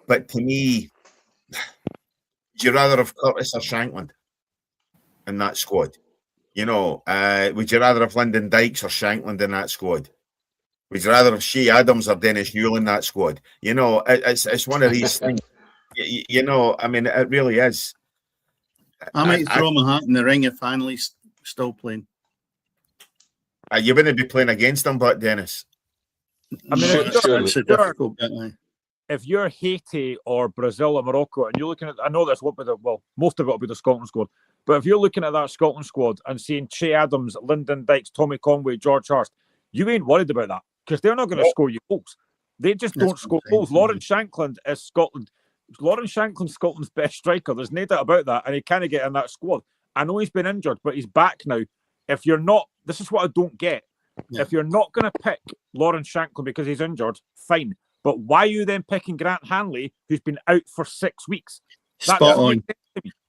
But to me, would you rather have Curtis or Shankland in that squad? You know, would you rather have Lyndon Dykes or Shankland in that squad? Would you rather have Shea Adams or Dennis Newell in that squad? You know, it's one of these things. You know, I mean, it really is. I might throw my hat in the ring if Hanley's still playing. You wouldn't be playing against him, but Dennis. I mean, it's a difficult bit. If you're Haiti or Brazil or Morocco and you're looking at, I know this won't be most of it will be the Scotland squad, but if you're looking at that Scotland squad and seeing Shea Adams, Lyndon Dykes, Tommy Conway, George Hurst, you ain't worried about that because they're not going to score you goals. They just don't score goals. Lawrence Shankland is Scotland. Lawrence Shankland's Scotland's best striker. There's no doubt about that, and he can't get in that squad. I know he's been injured, but he's back now. If you're not, this is what I don't get. Yeah. If you're not going to pick Lawrence Shankland because he's injured, fine. But why are you then picking Grant Hanley, who's been out for 6 weeks? Spot on.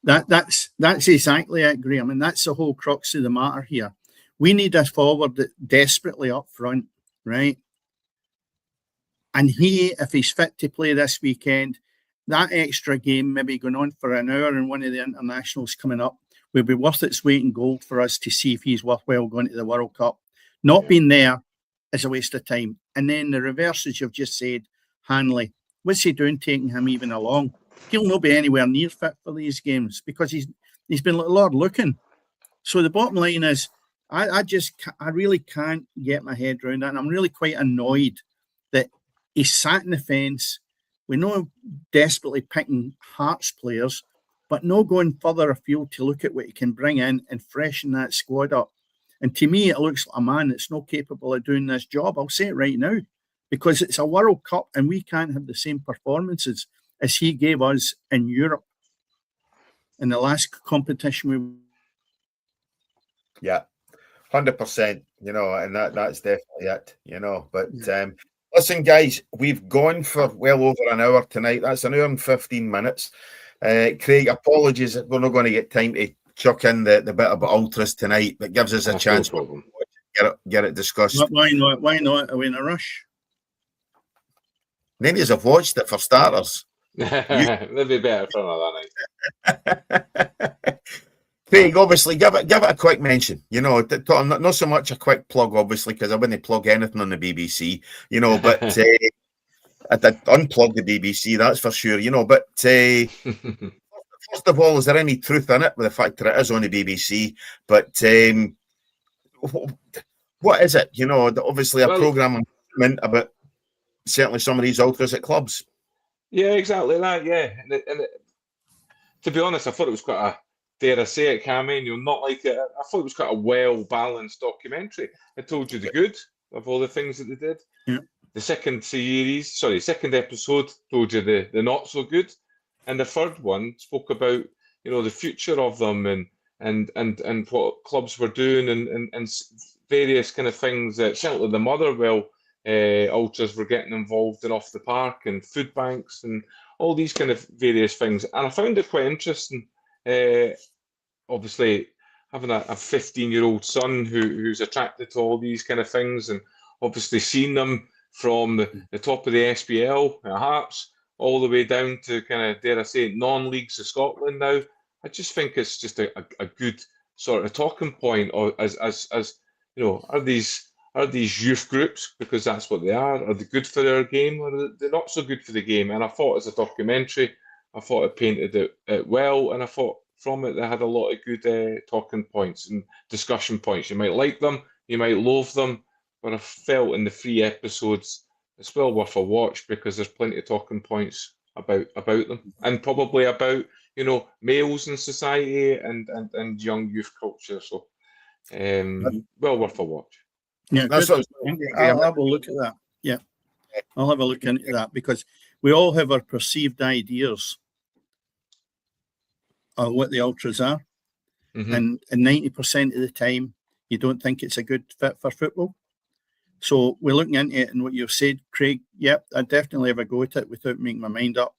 That's exactly it, Graham. And that's the whole crux of the matter here. We need a forward that desperately up front, right? And if he's fit to play this weekend, that extra game, maybe going on for an hour in one of the internationals coming up, will be worth its weight in gold for us to see if he's worthwhile going to the World Cup. Not being there is a waste of time. And then the reverse, as you've just said, Hanley, what's he doing taking him even along? He'll not be anywhere near fit for these games because he's He's been like Lord looking. So the bottom line is, I really can't get my head around that, and I'm really quite annoyed that he sat in the fence. We know desperately picking Hearts players, but no going further afield to look at what he can bring in and freshen that squad up. And to me, it looks like a man that's not capable of doing this job. I'll say it right now, because it's a World Cup and we can't have the same performances as he gave us in Europe in the last competition. Yeah, 100%, and that's definitely it, But listen, guys, we've gone for well over an hour tonight. That's an hour and 15 minutes. Craig, apologies, we're not going to get time to chuck in the bit about Ultras tonight, but gives us a chance to get it discussed. Why not? Why not? Are we in a rush? Many of us have watched it, for starters. They'd be better for another night. Craig, obviously, give it a quick mention. Not so much a quick plug, obviously, because I wouldn't plug anything on the BBC. But I did unplug the BBC, that's for sure. But first of all, is there any truth in it with the fact that it is on the BBC? But what is it? Obviously, a programme about certainly some of these ultras at clubs. Yeah, exactly that. Yeah, and to be honest, I thought it was quite a, dare I say it, Cammy, and you'll not like it. I thought it was quite a well-balanced documentary. It told you the good of all the things that they did. Yeah. The second episode told you the not so good, and the third one spoke about the future of them and what clubs were doing and various kind of things that certainly the Motherwell ultras were getting involved in off the park and food banks and all these kind of various things, and I found it quite interesting. Obviously, having a 15-year-old son who's attracted to all these kind of things, and obviously seeing them from the top of the SPL at Hearts all the way down to kind of, dare I say, non-leagues of Scotland now. I just think it's just a good sort of talking point, or as are these youth groups, because that's what they are they good for their game, or they're not so good for the game? And I thought, as a documentary, I thought it painted it well, and I thought from it they had a lot of good talking points and discussion points. You might like them, you might loathe them, but I felt in the 3 episodes it's well worth a watch, because there's plenty of talking points about them, and probably about males in society and young youth culture. So well worth a watch. Yeah, that's what I'll have a look at that. Yeah, I'll have a look into that, because we all have our perceived ideas of what the ultras are, and 90% of the time you don't think it's a good fit for football. So we're looking into it, and what you've said, Craig, yep, I definitely have a go at it without making my mind up.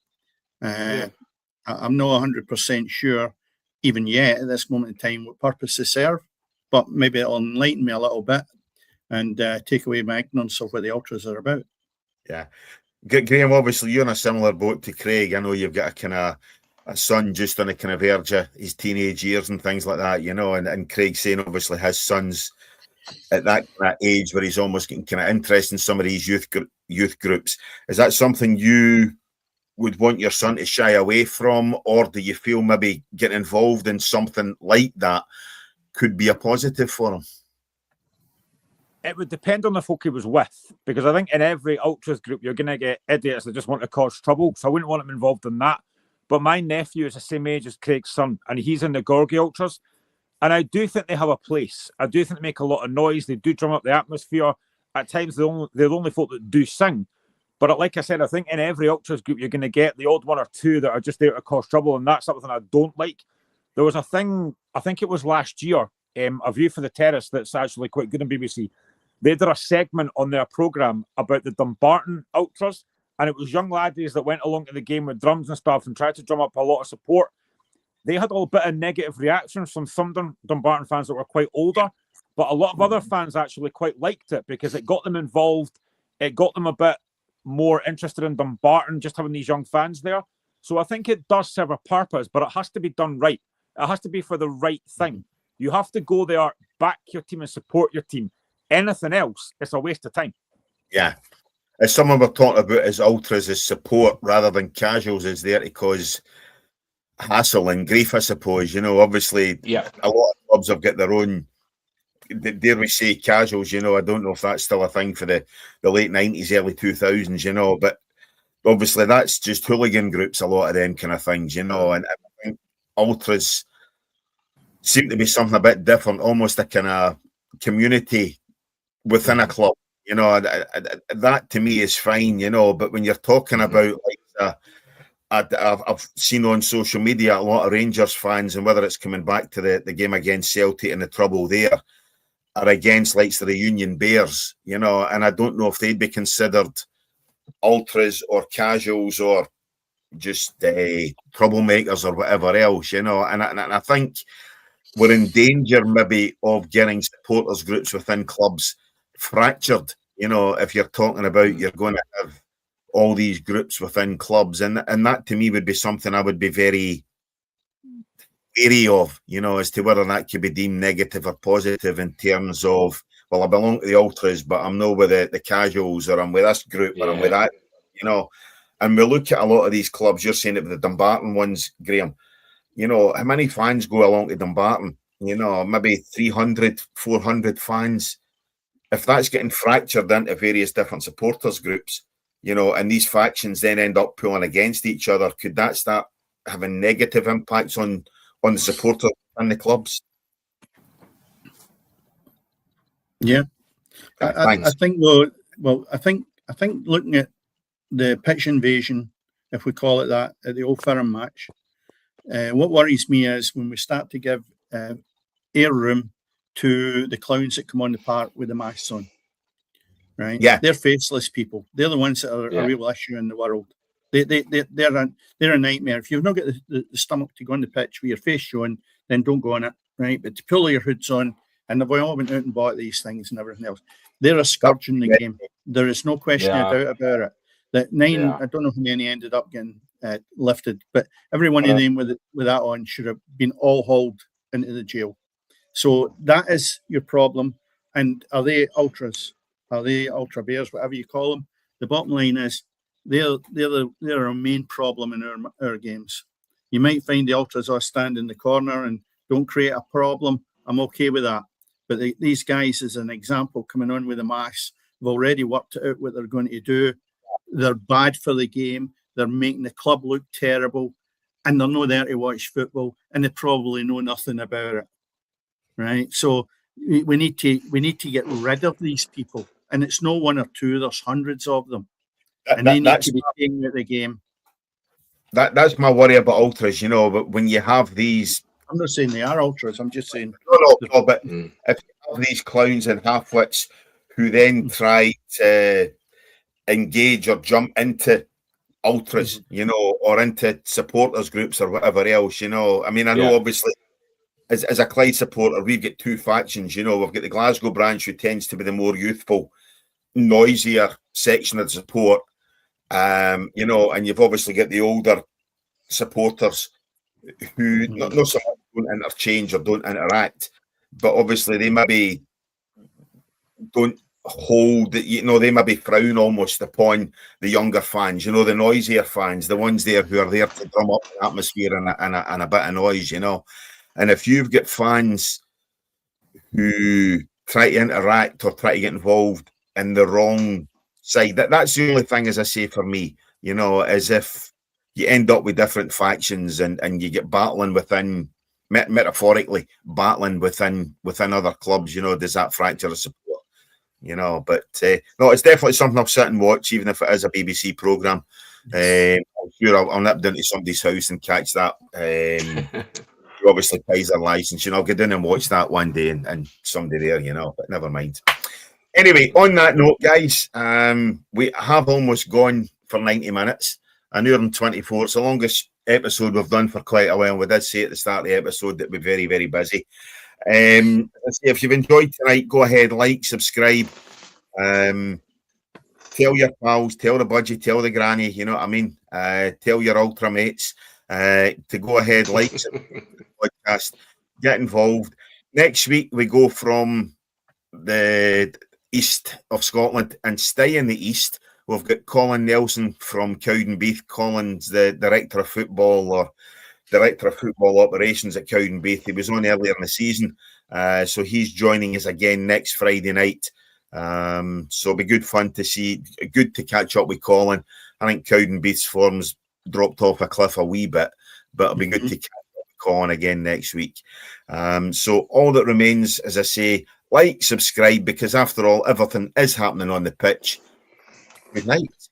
I'm not 100% sure even yet at this moment in time what purpose they serve, but maybe it'll enlighten me a little bit and take away my ignorance of what the ultras are about. Yeah. Graham, obviously you're in a similar boat to Craig. I know you've got a son just on the kind of verge of his teenage years and things like that, and Craig saying obviously his son's at that age where he's almost getting kind of interested in some of these youth groups. Is that something you would want your son to shy away from, or do you feel maybe getting involved in something like that could be a positive for him? It would depend on the folk he was with, because I think in every ultras group you're going to get idiots that just want to cause trouble, so I wouldn't want him involved in that. But my nephew is the same age as Craig's son, and he's in the Gorgie ultras, and I do think they have a place. I do think they make a lot of noise. They do drum up the atmosphere. At times they're the only folk that do sing. But like I said, I think in every ultras group you're going to get the odd one or two that are just there to cause trouble, and that's something I don't like. There was a thing, I think it was last year, A View for the Terrace, that's actually quite good on BBC. They did a segment on their programme about the Dumbarton ultras, and it was young laddies that went along to the game with drums and stuff and tried to drum up a lot of support. They had a bit of negative reactions from some Dumbarton fans that were quite older, but a lot of other fans actually quite liked it, because it got them involved. It got them a bit more interested in Dumbarton, just having these young fans there. So I think it does serve a purpose, but it has to be done right. It has to be for the right thing. You have to go there, back your team and support your team. Anything else, it's a waste of time. Yeah. As someone we're talking about as ultras as support rather than casuals is there to cause hassle and grief, I suppose. Obviously, Yeah. a lot of clubs have got their own, dare we say, casuals. I don't know if that's still a thing for the late 90s, early 2000s, but obviously that's just hooligan groups, a lot of them kind of things, and I think ultras seem to be something a bit different, almost a kind of community within a club. That to me is fine, but when you're talking about like I've seen on social media a lot of Rangers fans, and whether it's coming back to the game against Celtic and the trouble there, are against likes of the Union Bears, and I don't know if they'd be considered ultras or casuals or just troublemakers or whatever else, and I think we're in danger maybe of getting supporters groups within clubs fractured. If you're talking about you're going to have all these groups within clubs, and that to me would be something I would be very wary of, as to whether that could be deemed negative or positive in terms of, well, I belong to the ultras, but I'm not with the casuals, or I'm with this group, or I'm with that, And we look at a lot of these clubs. You're saying it with the Dumbarton ones, Graham. How many fans go along to Dumbarton? Maybe 300, 400 fans. If that's getting fractured into various different supporters groups, and these factions then end up pulling against each other, could that start having negative impacts on the supporters and the clubs? Yeah, I think though. Well, I think looking at the pitch invasion, if we call it that, at the Old Firm match, what worries me is when we start to give air room to the clowns that come on the park with the masks on. Right? Yeah, they're faceless people. They're the ones that are a real issue in the world. They're a nightmare. If you've not got the stomach to go on the pitch with your face showing, then don't go on it, right? But to pull your hoods on, and they've all went out and bought these things and everything else. They're a scourge in the game. There is no question of doubt about it. That I don't know how many ended up getting lifted, but every one of them with that on should have been all hauled into the jail. So that is your problem. And are they ultras? Are they ultra bears? Whatever you call them. The bottom line is they're our main problem in our games. You might find the ultras all stand in the corner and don't create a problem. I'm okay with that. But these guys, as an example, coming on with the masks, have already worked out what they're going to do. They're bad for the game. They're making the club look terrible, and they're not there to watch football, and they probably know nothing about it. Right? So we need to get rid of these people, and it's no one or two. There's hundreds of them, and they need to be staying at the game. That's my worry about ultras, But when you have these, I'm not saying they are ultras. I'm just saying no. But if you have these clowns and halfwits who then try to engage or jump into ultras, or into supporters groups or whatever else, I mean, I know obviously as a Clyde supporter, we've got two factions, we've got the Glasgow branch, who tends to be the more youthful, noisier section of the support, and you've obviously got the older supporters who not so much don't interchange or don't interact, but obviously they maybe don't hold, they maybe frown almost upon the younger fans, the noisier fans, the ones there who are there to drum up the atmosphere and a bit of noise, And if you've got fans who try to interact or try to get involved in the wrong side, that's the only thing, as I say, for me, as if you end up with different factions and you get battling within, metaphorically, battling within other clubs, does that fracture of support? But no, it's definitely something I'll sit and watch, even if it is a BBC programme. I'm sure I'll nip down to somebody's house and catch that. Who obviously pays their licence, I'll get in and watch that one day and somebody there, but never mind. Anyway, on that note, guys, we have almost gone for 90 minutes, an hour and 24. It's the longest episode we've done for quite a while. We did say at the start of the episode that we're very, very busy. If you've enjoyed tonight, go ahead, like, subscribe, tell your pals, tell the budgie, tell the granny, you know what I mean? Tell your ultra mates to go ahead, like the podcast, get involved. Next week we go from the east of Scotland and stay in the east. We've got Colin Nelson from Cowdenbeath. Colin's the director of football or Director of Football Operations at Cowdenbeath. He was on earlier in the season, so he's joining us again next Friday night. So it'll be good fun to see, good to catch up with Colin. I think Cowdenbeath's form's dropped off a cliff a wee bit, but it'll be good to catch up with Colin again next week. So all that remains, as I say, like, subscribe, because after all, everything is happening on the pitch. Good night.